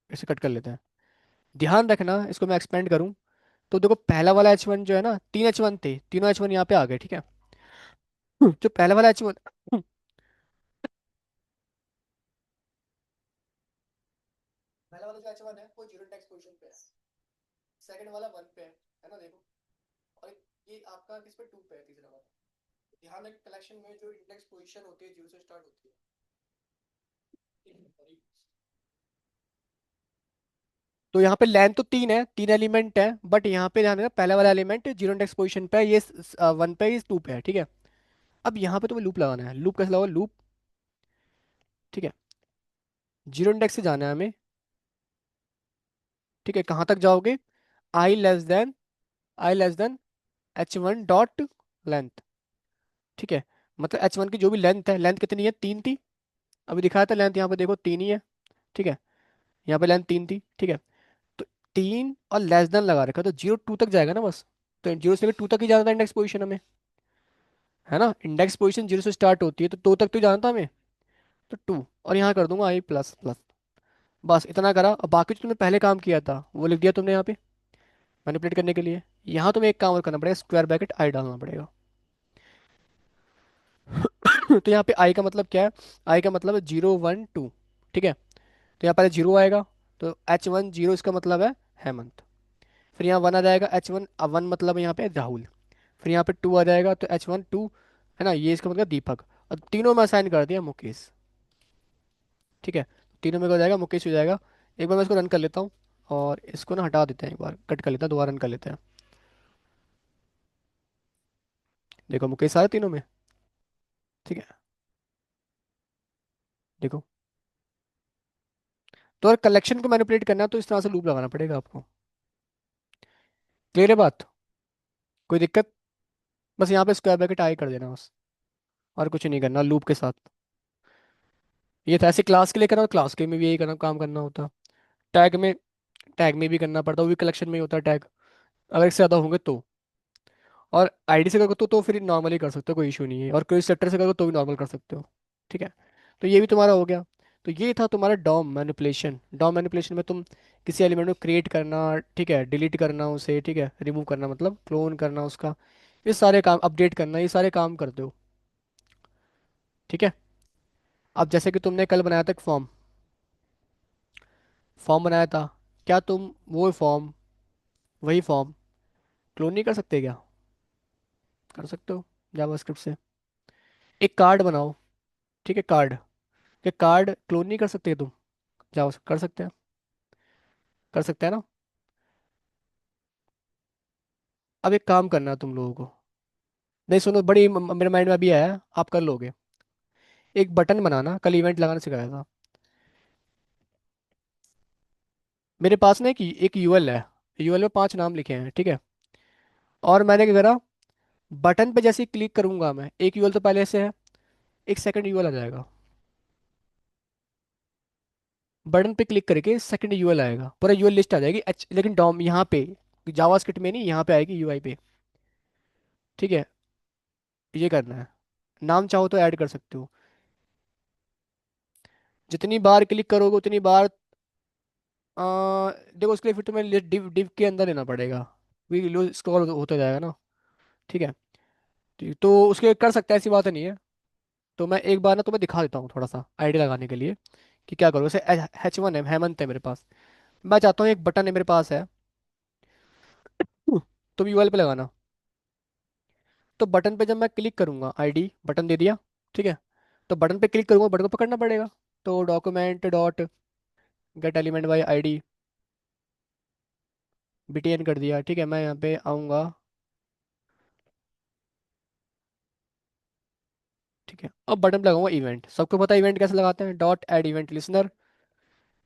इसे कट कर लेते हैं। ध्यान रखना, इसको मैं एक्सपेंड करूँ, तो देखो पहला वाला H1 जो है ना, तीन H1 थे, तीनों H1 यहाँ पे आ गए। ठीक है, जो पहला वाला H1, पहला वाला जो H1 है वो जीरो इंडेक्स पोजीशन पे है, सेकंड वाला वन पे है ना, देखो, और ये आपका किस पे, टू पे है, तीसरा वाला। ध्यान रख, कलेक्शन में जो इंडेक्स पोजीशन होती है जीरो से स्टार्ट होती है। तो यहाँ पे लेंथ तो तीन है, तीन एलिमेंट है, बट यहाँ पे ध्यान देना पहला वाला एलिमेंट जीरो इंडेक्स पोजीशन पे है, ये वन पे, ये टू पे है। ठीक है, अब यहाँ पे तुम्हें लूप लगाना है, लूप कैसे लगाओ, लूप, ठीक है, जीरो इंडेक्स से जाना है हमें। ठीक है, कहाँ तक जाओगे, I less than I less than H1 dot length. ठीक है, मतलब H1 की जो भी लेंथ है, लेंथ कितनी है, 3 थी। अभी दिखाया था लेंथ, यहाँ पे देखो 3 ही है। ठीक है, यहाँ पे लेंथ 3 थी। ठीक है, तो 3 और लेस देन लगा रखा, तो 0 2 तक जाएगा ना बस। तो 0 से लेकर 2 तक ही जाना था इंडेक्स पोजीशन हमें, है ना। इंडेक्स पोजीशन 0 से स्टार्ट होती है, तो 2 तक तो जाना था हमें। तो 2, और यहाँ कर दूंगा आई प्लस प्लस। बस इतना करा, और बाकी जो तुमने पहले काम किया था वो लिख दिया तुमने यहाँ पे मैनिपुलेट करने के लिए। यहाँ तुम्हें एक काम और करना पड़ेगा, स्क्वायर ब्रैकेट आई डालना पड़ेगा। तो यहाँ पे आई का मतलब क्या है, आई का मतलब है 0 1 2। ठीक है, तो यहाँ पहले 0 आएगा, तो H1 0 इसका मतलब है हेमंत। फिर यहाँ 1 आ जाएगा, H1 1 मतलब है यहाँ पे राहुल। फिर यहाँ पे 2 आ जाएगा, तो H1 2, है ना, ये इसका मतलब दीपक। और तीनों में असाइन कर दिया मुकेश। ठीक है, तीनों में हो जाएगा, मुकेश हो जाएगा। एक बार मैं इसको रन कर लेता हूँ, और इसको ना हटा देते हैं, एक बार कट कर लेते हैं, दोबारा रन कर लेते हैं। देखो मुकेश आया तीनों में। ठीक है, देखो। तो अगर कलेक्शन को मैनिपुलेट करना है तो इस तरह से लूप लगाना पड़ेगा आपको। क्लियर है बात, कोई दिक्कत। बस यहाँ पे स्क्वायर ब्रैकेट आई कर देना बस, और कुछ नहीं करना लूप के साथ। ये था ऐसे क्लास के लिए करना, और क्लास के में भी यही करना, काम करना होता। टैग में, टैग में भी करना पड़ता, वो भी कलेक्शन में ही होता है टैग, अगर इससे ज़्यादा होंगे तो। और आईडी से करो तो फिर नॉर्मली कर सकते हो, कोई इशू नहीं है। और कोई सेक्टर से करो तो भी नॉर्मल कर सकते हो। ठीक है, तो ये भी तुम्हारा हो गया। तो ये था तुम्हारा डॉम मैनिपुलेशन। डॉम मैनिपुलेशन में तुम किसी एलिमेंट को क्रिएट करना, ठीक है, डिलीट करना उसे, ठीक है, रिमूव करना मतलब क्लोन करना उसका, ये सारे काम, अपडेट करना, ये सारे काम करते हो। ठीक है, अब जैसे कि तुमने कल बनाया था एक फॉर्म, फॉर्म बनाया था, क्या तुम वो फॉर्म, वही फॉर्म क्लोन नहीं कर सकते क्या? कर सकते हो जावास्क्रिप्ट से। एक कार्ड बनाओ, ठीक है, कार्ड, ये कार्ड क्लोन नहीं कर सकते तुम? जावा कर सकते हैं, कर सकते हैं ना। अब एक काम करना है तुम लोगों को, नहीं सुनो, बड़ी मेरे माइंड में अभी आया, आप कर लोगे। एक बटन बनाना, कल इवेंट लगाना सिखाया था। मेरे पास ना एक यूएल है, यूएल में 5 नाम लिखे हैं, ठीक है। और मैंने क्या करा, बटन पे जैसे ही क्लिक करूंगा मैं, एक यूएल तो पहले से है, एक सेकंड यूएल आ जाएगा। बटन पे क्लिक करके सेकंड यूएल आएगा, पूरा यूएल लिस्ट आ जाएगी। लेकिन डॉम यहाँ पे जावास्क्रिप्ट में नहीं, यहाँ पे आएगी यूआई पे। ठीक है, ये करना है। नाम चाहो तो ऐड कर सकते हो, जितनी बार क्लिक करोगे उतनी बार। देखो उसके लिए फिर तुम्हें डिव डिव के अंदर लेना पड़ेगा, स्क्रॉल होता जाएगा ना। ठीक है, तो उसके लिए कर सकते हैं, ऐसी बात नहीं है। तो मैं एक बार ना तुम्हें दिखा देता हूँ थोड़ा सा आइडिया लगाने के लिए, कि क्या करो। जैसे H1 है, हेमंत है मेरे पास, मैं चाहता हूँ एक बटन है मेरे पास है, तुम यूएल पे लगाना। तो बटन पे जब मैं क्लिक करूंगा, आईडी बटन दे दिया, ठीक है, तो बटन पे क्लिक करूंगा, बटन को पकड़ना पड़ेगा। तो document dot get element by ID, BTN कर दिया। ठीक है, मैं यहाँ पे आऊँगा। ठीक है, अब बटन पे लगाऊंगा इवेंट, सबको पता है इवेंट कैसे लगाते हैं, dot add event listener.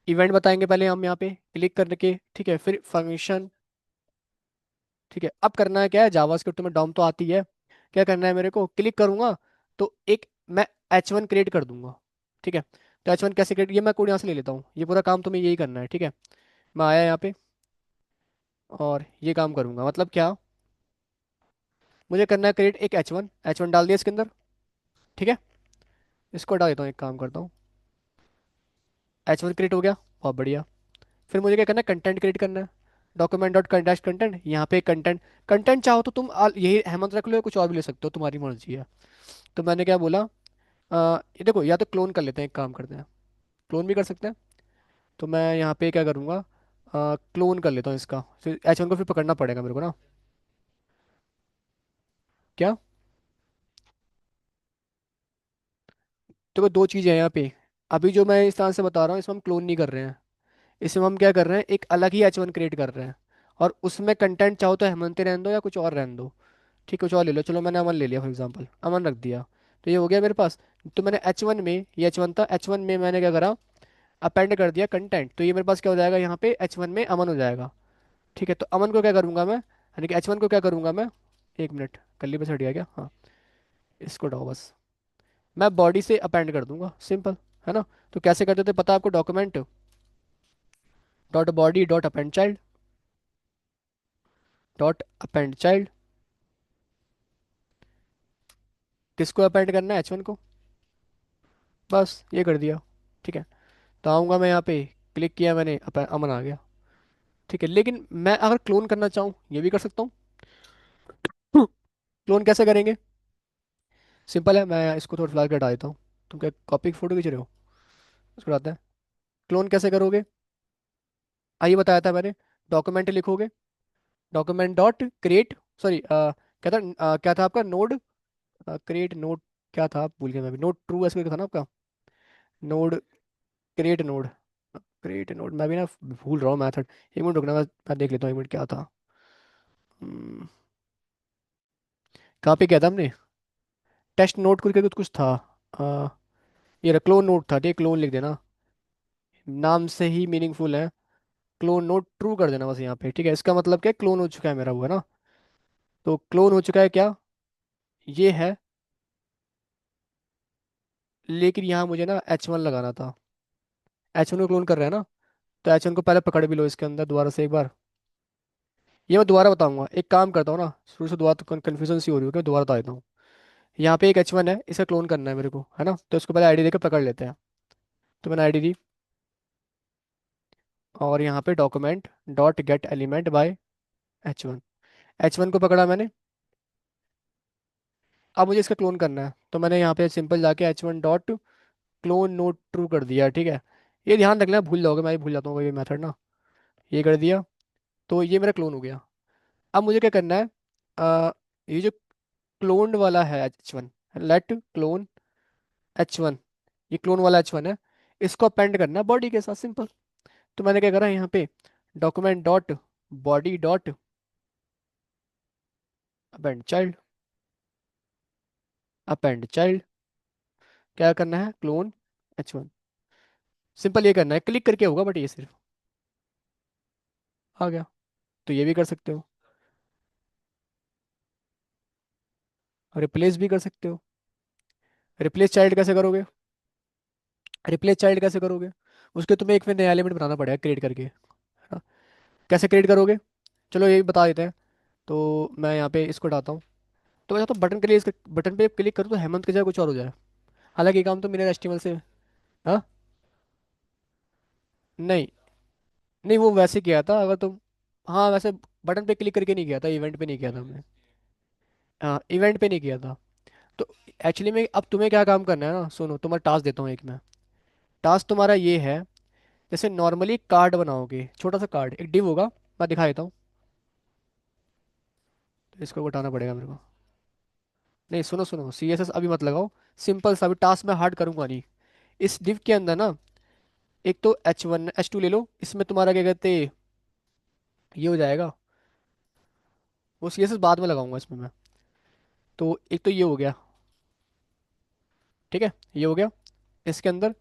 Event बताएंगे पहले हम यहाँ पे क्लिक करके, ठीक है, फिर फंक्शन। ठीक है, अब करना है क्या है, जावास्क्रिप्ट में डॉम तो आती है। क्या करना है, मेरे को क्लिक करूंगा तो एक मैं H1 क्रिएट कर दूंगा। ठीक है, तो H1 कैसे क्रिएट, ये मैं कोड यहाँ से ले लेता हूँ, ये पूरा काम तुम्हें यही करना है। ठीक है, मैं आया यहाँ पे, और ये काम करूंगा, मतलब क्या, मुझे करना है क्रिएट एक H1 डाल दिया इसके अंदर। ठीक है, इसको हटा देता हूँ, एक काम करता हूँ, H1 क्रिएट हो गया, बहुत बढ़िया। फिर मुझे क्या करना है, कंटेंट क्रिएट करना है। डॉक्यूमेंट डॉट डैश कंटेंट, यहाँ पे कंटेंट, कंटेंट चाहो तो तुम यही हेमंत रख लो, या कुछ और भी ले सकते हो, तुम्हारी मर्जी है। तो मैंने क्या बोला, ये देखो, या तो क्लोन कर लेते हैं, एक काम करते हैं, क्लोन भी कर सकते हैं। तो मैं यहाँ पे क्या करूँगा, क्लोन कर लेता हूँ इसका, फिर H1 को फिर पकड़ना पड़ेगा मेरे को ना। क्या, तो दो चीज़ें हैं यहाँ पे। अभी जो मैं इस तरह से बता रहा हूँ, इसमें हम क्लोन नहीं कर रहे हैं, इसमें हम क्या कर रहे हैं, एक अलग ही H1 क्रिएट कर रहे हैं। और उसमें कंटेंट चाहो तो हेमंत रहने दो, या कुछ और रहने दो। ठीक है, कुछ और ले लो, चलो मैंने अमन ले लिया फॉर एग्जांपल, अमन रख दिया। तो ये हो गया मेरे पास। तो मैंने H1 में, ये H1 था, H1 में मैंने क्या करा, अपेंड कर दिया कंटेंट, तो ये मेरे पास क्या हो जाएगा, यहाँ पे H1 में अमन हो जाएगा। ठीक है, तो अमन को क्या करूँगा मैं, यानी कि H1 को क्या करूँगा मैं, एक मिनट, कल्ली पे हट गया क्या, हाँ, इसको हटाओ बस। मैं बॉडी से अपेंड कर दूंगा, सिंपल, है ना। तो कैसे करते थे पता है आपको, document dot body dot append child, dot append child, किसको अपेंड करना है, H1 को, बस ये कर दिया। ठीक है, तो आऊँगा मैं यहाँ पे, क्लिक किया मैंने, अमन आ गया। ठीक है, लेकिन मैं अगर क्लोन करना चाहूँ ये भी कर सकता हूँ। क्लोन कैसे करेंगे, सिंपल है, मैं इसको थोड़ा फिलहाल के हटा देता हूँ। तुम क्या कॉपी की फोटो खींच रहे हो, उसको हटाते हैं। क्लोन कैसे करोगे, आइए बताया था मैंने, डॉक्यूमेंट लिखोगे, डॉक्यूमेंट डॉट क्रिएट, सॉरी क्या था, क्या था आपका नोड, क्रिएट नोड, क्या था भूल गया मैं भी, नोड ट्रू ऐसे करके था ना आपका, node, create node, create node, मैं भी ना भूल रहा हूँ मैथड। एक मिनट रुकना, मैं देख लेता हूँ, एक मिनट क्या था। हम्म, कहाँ पे क्या था हमने, टेस्ट नोट करके कुछ कुछ था, अ, ये क्लोन नोट था, ठीक, क्लोन लिख देना, नाम से ही मीनिंगफुल है। क्लोन नोट ट्रू कर देना बस यहाँ पे, ठीक है, इसका मतलब क्या, क्लोन हो चुका है मेरा, हुआ ना। तो क्लोन हो चुका है क्या, ये है, लेकिन यहाँ मुझे ना H1 लगाना था, H1 को क्लोन कर रहे हैं ना, तो H1 को पहले पकड़ भी लो इसके अंदर दोबारा से एक बार। ये मैं दोबारा बताऊंगा, एक काम करता हूँ ना, शुरू से दोबारा तो कन्फ्यूजन सी हो रही है, मैं दोबारा बता देता हूँ। यहाँ पे एक H1 है, इसे क्लोन करना है मेरे को, है ना, तो इसको पहले आईडी देकर पकड़ लेते हैं। तो मैंने आईडी दी, और यहाँ पे document dot get element bye H1, H1 को पकड़ा मैंने। अब मुझे इसका क्लोन करना है, तो मैंने यहाँ पे सिंपल जाके H1 dot clone note true कर दिया, ठीक है। ये ध्यान रखना, भूल जाओगे, मैं भी भूल जाता हूँ ये मेथड ना, ये कर दिया, तो ये मेरा क्लोन हो गया। अब मुझे क्या करना है, ये जो क्लोन्ड वाला है H1, लेट क्लोन H1, ये क्लोन वाला H1 है, इसको अपेंड करना है बॉडी के साथ, सिंपल। तो मैंने क्या करा यहाँ पे, document dot body dot append child, append child, क्या करना है, क्लोन H1, सिंपल ये करना है, क्लिक करके होगा बट ये सिर्फ आ गया। तो ये भी कर सकते हो, रिप्लेस भी कर सकते हो। रिप्लेस चाइल्ड कैसे करोगे, रिप्लेस चाइल्ड कैसे करोगे, उसके तुम्हें एक फिर नया एलिमेंट बनाना पड़ेगा क्रिएट करके, है ना। कैसे क्रिएट करोगे, चलो ये भी बता देते हैं। तो मैं यहाँ पे इसको हटाता हूँ, तो मैं चाहता हूँ बटन के लिए, इसके बटन पे क्लिक करूँ तो हेमंत की जगह कुछ और हो जाए। हालांकि ये काम तो मेरे एस्टिमल से, हाँ, नहीं, नहीं वो वैसे किया था अगर तुम, हाँ वैसे बटन पे क्लिक करके नहीं किया था, इवेंट पे नहीं किया था हमने, हाँ इवेंट पे नहीं किया था। तो एक्चुअली में अब तुम्हें क्या काम करना है ना, सुनो तुम्हारा टास्क देता हूँ एक मैं, टास्क तुम्हारा ये है, जैसे नॉर्मली कार्ड बनाओगे, छोटा सा कार्ड, एक डिव होगा, मैं दिखा देता हूँ। तो इसको हटाना पड़ेगा मेरे को, नहीं सुनो सुनो, CSS अभी मत लगाओ, सिंपल सा, अभी टास्क मैं हार्ड करूंगा नहीं। इस डिव के अंदर ना, एक तो H2 ले लो, इसमें तुम्हारा क्या कहते, ये हो जाएगा, वो CSS बाद में लगाऊंगा इसमें मैं। तो एक तो ये हो गया, ठीक है, ये हो गया इसके अंदर।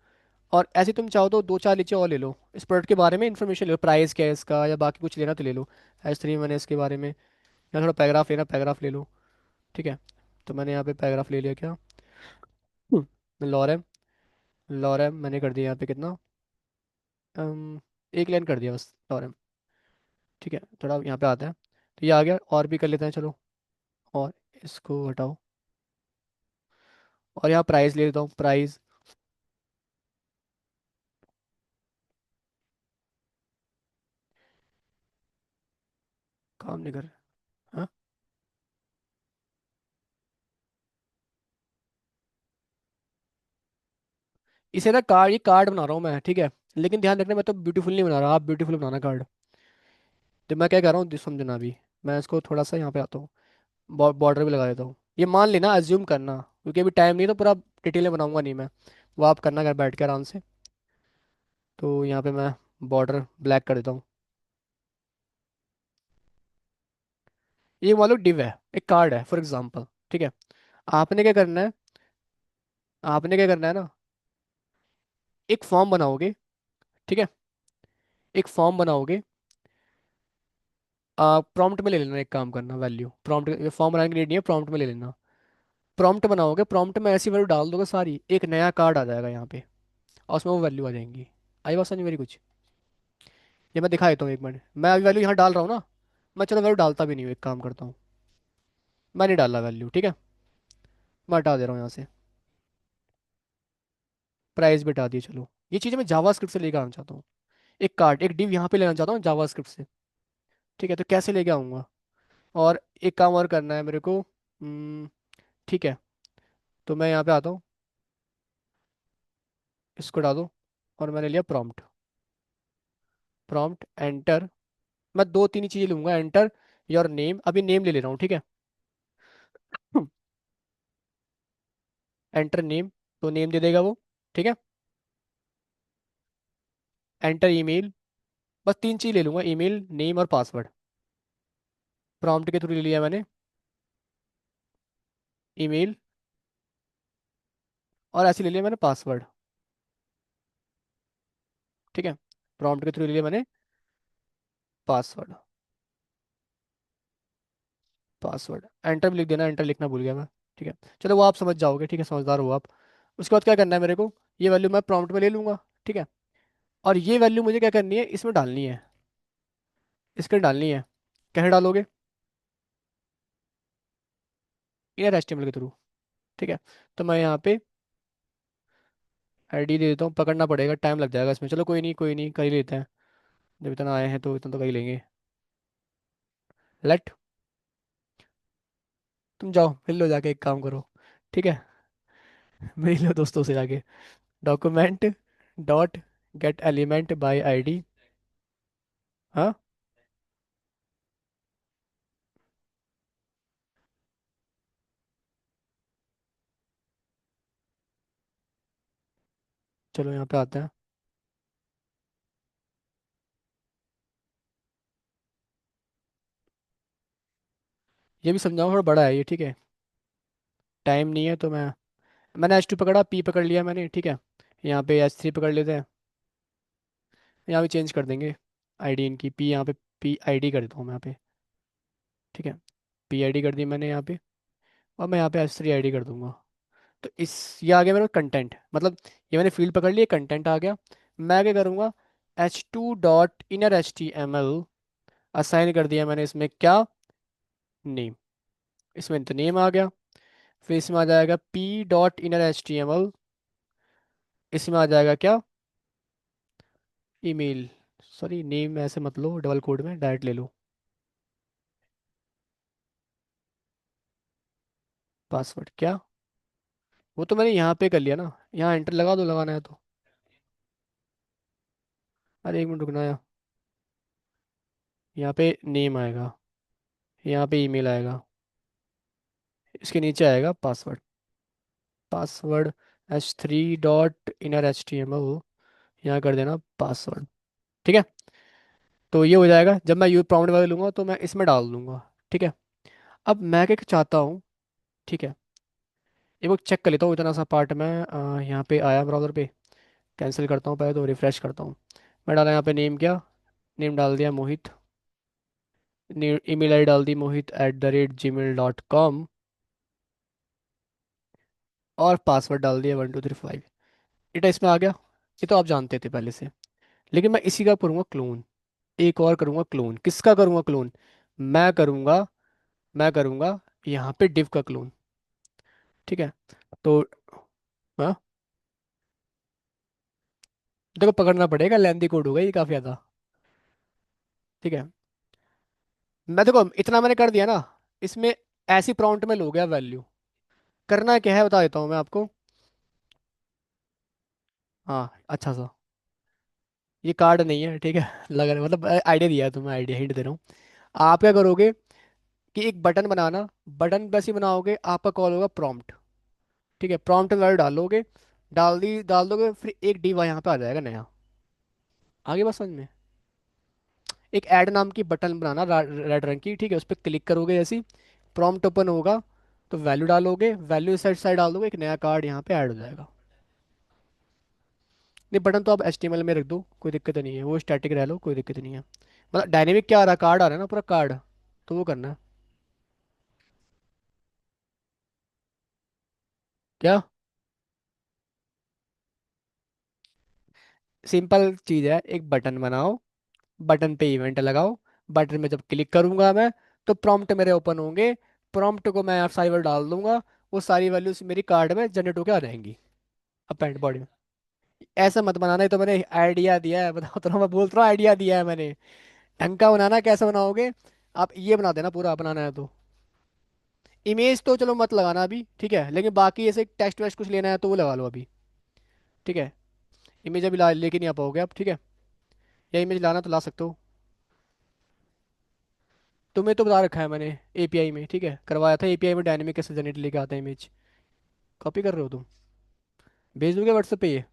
और ऐसे तुम चाहो तो दो चार नीचे और ले लो, इस प्रोडक्ट के बारे में इन्फॉर्मेशन ले लो, प्राइस क्या है इसका, या बाकी कुछ लेना तो ले लो, H3 मैंने इसके बारे में, या थोड़ा पैराग्राफ लेना, पैराग्राफ ले लो, ठीक है। तो मैंने यहाँ पे पैराग्राफ ले लिया क्या, लॉरेम, लॉरेम मैंने कर दिया यहाँ पे कितना, एक लाइन कर दिया बस लॉरेम, ठीक है। थोड़ा यहाँ पे आता है, तो ये आ गया, और भी कर लेते हैं चलो, और इसको हटाओ, और यहाँ प्राइस ले लेता हूँ, प्राइस, काम नहीं कर रहा, हाँ, इसे ना कार्ड, ये कार्ड बना रहा हूँ मैं, ठीक है, लेकिन ध्यान रखना मैं तो ब्यूटीफुल नहीं बना रहा, आप ब्यूटीफुल बनाना कार्ड। तो मैं क्या कर रहा हूँ समझना अभी, मैं इसको थोड़ा सा यहाँ पे आता हूँ, बॉर्डर भी लगा देता हूँ, ये मान लेना, अज्यूम करना, क्योंकि अभी टाइम नहीं, तो पूरा डिटेल में बनाऊंगा नहीं मैं, वो आप करना घर बैठ के आराम से। तो यहाँ पे मैं बॉर्डर ब्लैक कर देता हूँ, ये मान लो डिव है, एक कार्ड है फॉर एग्जाम्पल, ठीक है। आपने क्या करना है, आपने क्या करना है ना, एक फॉर्म बनाओगे, ठीक है, एक फॉर्म बनाओगे, प्रॉम्प्ट में ले लेना, एक काम करना, वैल्यू प्रॉम्प्ट, फॉर्म बनाने की नीड नहीं है, प्रॉम्प्ट में ले लेना। प्रॉम्प्ट बनाओगे, प्रॉम्प्ट में ऐसी वैल्यू डाल दोगे सारी, एक नया कार्ड आ जाएगा यहाँ पे, और उसमें वो वैल्यू आ जाएंगी। आई बात समझ मेरी कुछ? ये मैं दिखा देता हूँ, एक मिनट, मैं अभी वैल्यू यहाँ डाल रहा हूँ ना। मैं चलो वैल्यू डालता भी नहीं हूँ, एक काम करता हूँ, मैं नहीं डाल रहा वैल्यू, ठीक है। मैं हटा दे रहा हूँ यहाँ से, प्राइस भी हटा दिए। चलो, ये चीज़ें मैं जावास्क्रिप्ट से लेकर आना चाहता हूँ। एक कार्ड, एक डिव यहाँ पे लेना चाहता हूँ जावास्क्रिप्ट से। ठीक है, तो कैसे लेके आऊँगा? और एक काम और करना है मेरे को। ठीक है, तो मैं यहाँ पे आता हूँ, इसको डालो, और मैंने लिया प्रॉम्प्ट। प्रॉम्प्ट एंटर, मैं दो तीन ही चीज़ें लूंगा, एंटर योर नेम, अभी नेम ले ले रहा हूँ, ठीक है। एंटर नेम, तो नेम दे देगा वो, ठीक है। एंटर ईमेल, बस तीन चीज़ ले लूंगा, ईमेल, नेम और पासवर्ड। प्रॉम्प्ट के थ्रू ले लिया मैंने, ईमेल, और ऐसे ले लिया मैंने पासवर्ड, ठीक है। प्रॉम्प्ट के थ्रू ले लिया मैंने पासवर्ड। पासवर्ड एंटर भी लिख देना, एंटर लिखना भूल गया मैं, ठीक है। चलो वो आप समझ जाओगे, ठीक है, समझदार हो आप। उसके बाद क्या करना है मेरे को, ये वैल्यू मैं प्रॉम्प्ट में ले लूंगा, ठीक है। और ये वैल्यू मुझे क्या करनी है, इसमें डालनी है, इसके डालनी है। कैसे डालोगे? इनर एचटीएमएल के थ्रू, ठीक है। तो मैं यहाँ पे आईडी दे देता हूँ, पकड़ना पड़ेगा, टाइम लग जाएगा इसमें, चलो कोई नहीं, कोई नहीं, कर ही लेते हैं। जब इतना आए हैं तो इतना तो कर ही लेंगे। लेट, तुम जाओ मिल लो जाके, एक काम करो, ठीक है। मिल लो दोस्तों से जाके। Document dot get element bye ID. हाँ, चलो यहाँ पे आते हैं। ये भी समझाओ, थोड़ा बड़ा है ये, ठीक है। टाइम नहीं है तो मैंने H2 पकड़ा, P पकड़ लिया मैंने, ठीक है। यहाँ पे H3 पकड़ लेते हैं, यहाँ पे चेंज कर देंगे आईडी इनकी, P यहाँ पे, पी आई डी कर देता हूँ मैं यहाँ पे, ठीक है। पी आई डी कर दी मैंने यहाँ पे, और मैं यहाँ पे H3 आई डी कर दूंगा। तो इस, ये आ गया मेरा कंटेंट, मतलब ये मैंने फील्ड पकड़ लिया, कंटेंट आ गया। मैं क्या करूँगा, H2 dot inner HTML assign कर दिया मैंने इसमें, क्या, नेम। इसमें तो नेम आ गया। फिर इसमें आ जाएगा P.inner HTML, इसमें आ जाएगा क्या, ईमेल। सॉरी, नेम ऐसे मत लो डबल कोड में, डायरेक्ट ले लो। पासवर्ड क्या, वो तो मैंने यहाँ पे कर लिया ना, यहाँ एंटर लगा दो, लगाना है तो। अरे एक मिनट रुकना है, यहाँ पे नेम आएगा, यहाँ पे ईमेल आएगा, इसके नीचे आएगा password. Password H3 dot inner HTML, यहाँ कर देना पासवर्ड, ठीक है। तो ये हो जाएगा, जब मैं यू प्रॉम्प्ट वगैरह लूंगा तो मैं इसमें डाल दूंगा, ठीक है। अब मैं क्या चाहता हूँ, ठीक है, ये वो चेक कर लेता हूँ, इतना सा पार्ट मैं यहाँ पे आया ब्राउज़र पे, कैंसिल करता हूँ पहले तो, रिफ्रेश करता हूँ। मैं डाला यहाँ पे नेम, क्या, नेम डाल दिया मोहित, ईमेल आई डाल दी mohit@gmail.com, और पासवर्ड डाल दिया 1235। इटा इसमें आ गया, ये तो आप जानते थे पहले से। लेकिन मैं इसी का करूँगा क्लोन, एक और करूँगा क्लोन, किसका करूँगा क्लोन, मैं करूँगा मैं करूँगा यहाँ पे डिव का क्लोन, ठीक है। तो हाँ, देखो पकड़ना पड़ेगा, लेंदी कोड होगा ये काफ़ी ज़्यादा, ठीक है। मैं देखो इतना मैंने कर दिया ना, इसमें ऐसी प्रॉम्प्ट में लो गया वैल्यू। करना क्या है बता देता हूँ मैं आपको। हाँ, अच्छा सा, ये कार्ड नहीं है, ठीक है। लग रहा मतलब आइडिया दिया है तुम्हें, आइडिया हिंट दे रहा हूँ। आप क्या करोगे कि एक बटन बनाना, बटन बस ही बनाओगे, आपका कॉल होगा प्रॉम्प्ट, ठीक है। प्रॉम्प्ट वैल्यू डालोगे, डाल दोगे, फिर एक डी वाई यहाँ पे आ जाएगा नया। आगे बस समझ में। एक ऐड नाम की बटन बनाना, रेड रंग की, ठीक है, उस पर क्लिक करोगे, जैसी प्रॉम्प्ट ओपन होगा तो वैल्यू डालोगे, वैल्यू साइड साइड डाल दोगे, एक नया कार्ड यहाँ पे ऐड हो जाएगा। नहीं, बटन तो आप HTML में रख दो, कोई दिक्कत नहीं है, वो स्टैटिक रह लो, कोई दिक्कत नहीं है। मतलब डायनेमिक क्या आ रहा है, कार्ड आ रहा है ना पूरा कार्ड, तो वो करना है। क्या? सिंपल चीज़ है, एक बटन बनाओ, बटन पे इवेंट लगाओ, बटन में जब क्लिक करूंगा मैं तो प्रॉम्प्ट मेरे ओपन होंगे, प्रॉम्प्ट को मैं सारी वैल्यू डाल दूंगा, वो सारी वैल्यूज मेरी कार्ड में जनरेट होकर आ जाएंगी अपेंड बॉडी में। ऐसा मत बनाना, ये तो मैंने आइडिया दिया है, बताओ तो मैं बोल रहा हूँ आइडिया दिया है मैंने। ढंग का बनाना, कैसे बनाओगे? आप ये बना देना, पूरा बनाना है तो। इमेज तो चलो मत लगाना अभी, ठीक है, लेकिन बाकी ऐसे टेक्स्ट वेस्ट कुछ लेना है तो वो लगा लो अभी, ठीक है। इमेज अभी ला लेके नहीं आ पाओगे आप, ठीक है, या इमेज लाना तो ला सकते हो। तुम्हें तो बता रखा है मैंने एपीआई में, ठीक है, करवाया था एपीआई में, डायनेमिक कैसे जनरेट लेके आता है इमेज। कॉपी कर रहे हो तुम? भेज दोगे व्हाट्सएप पे ये?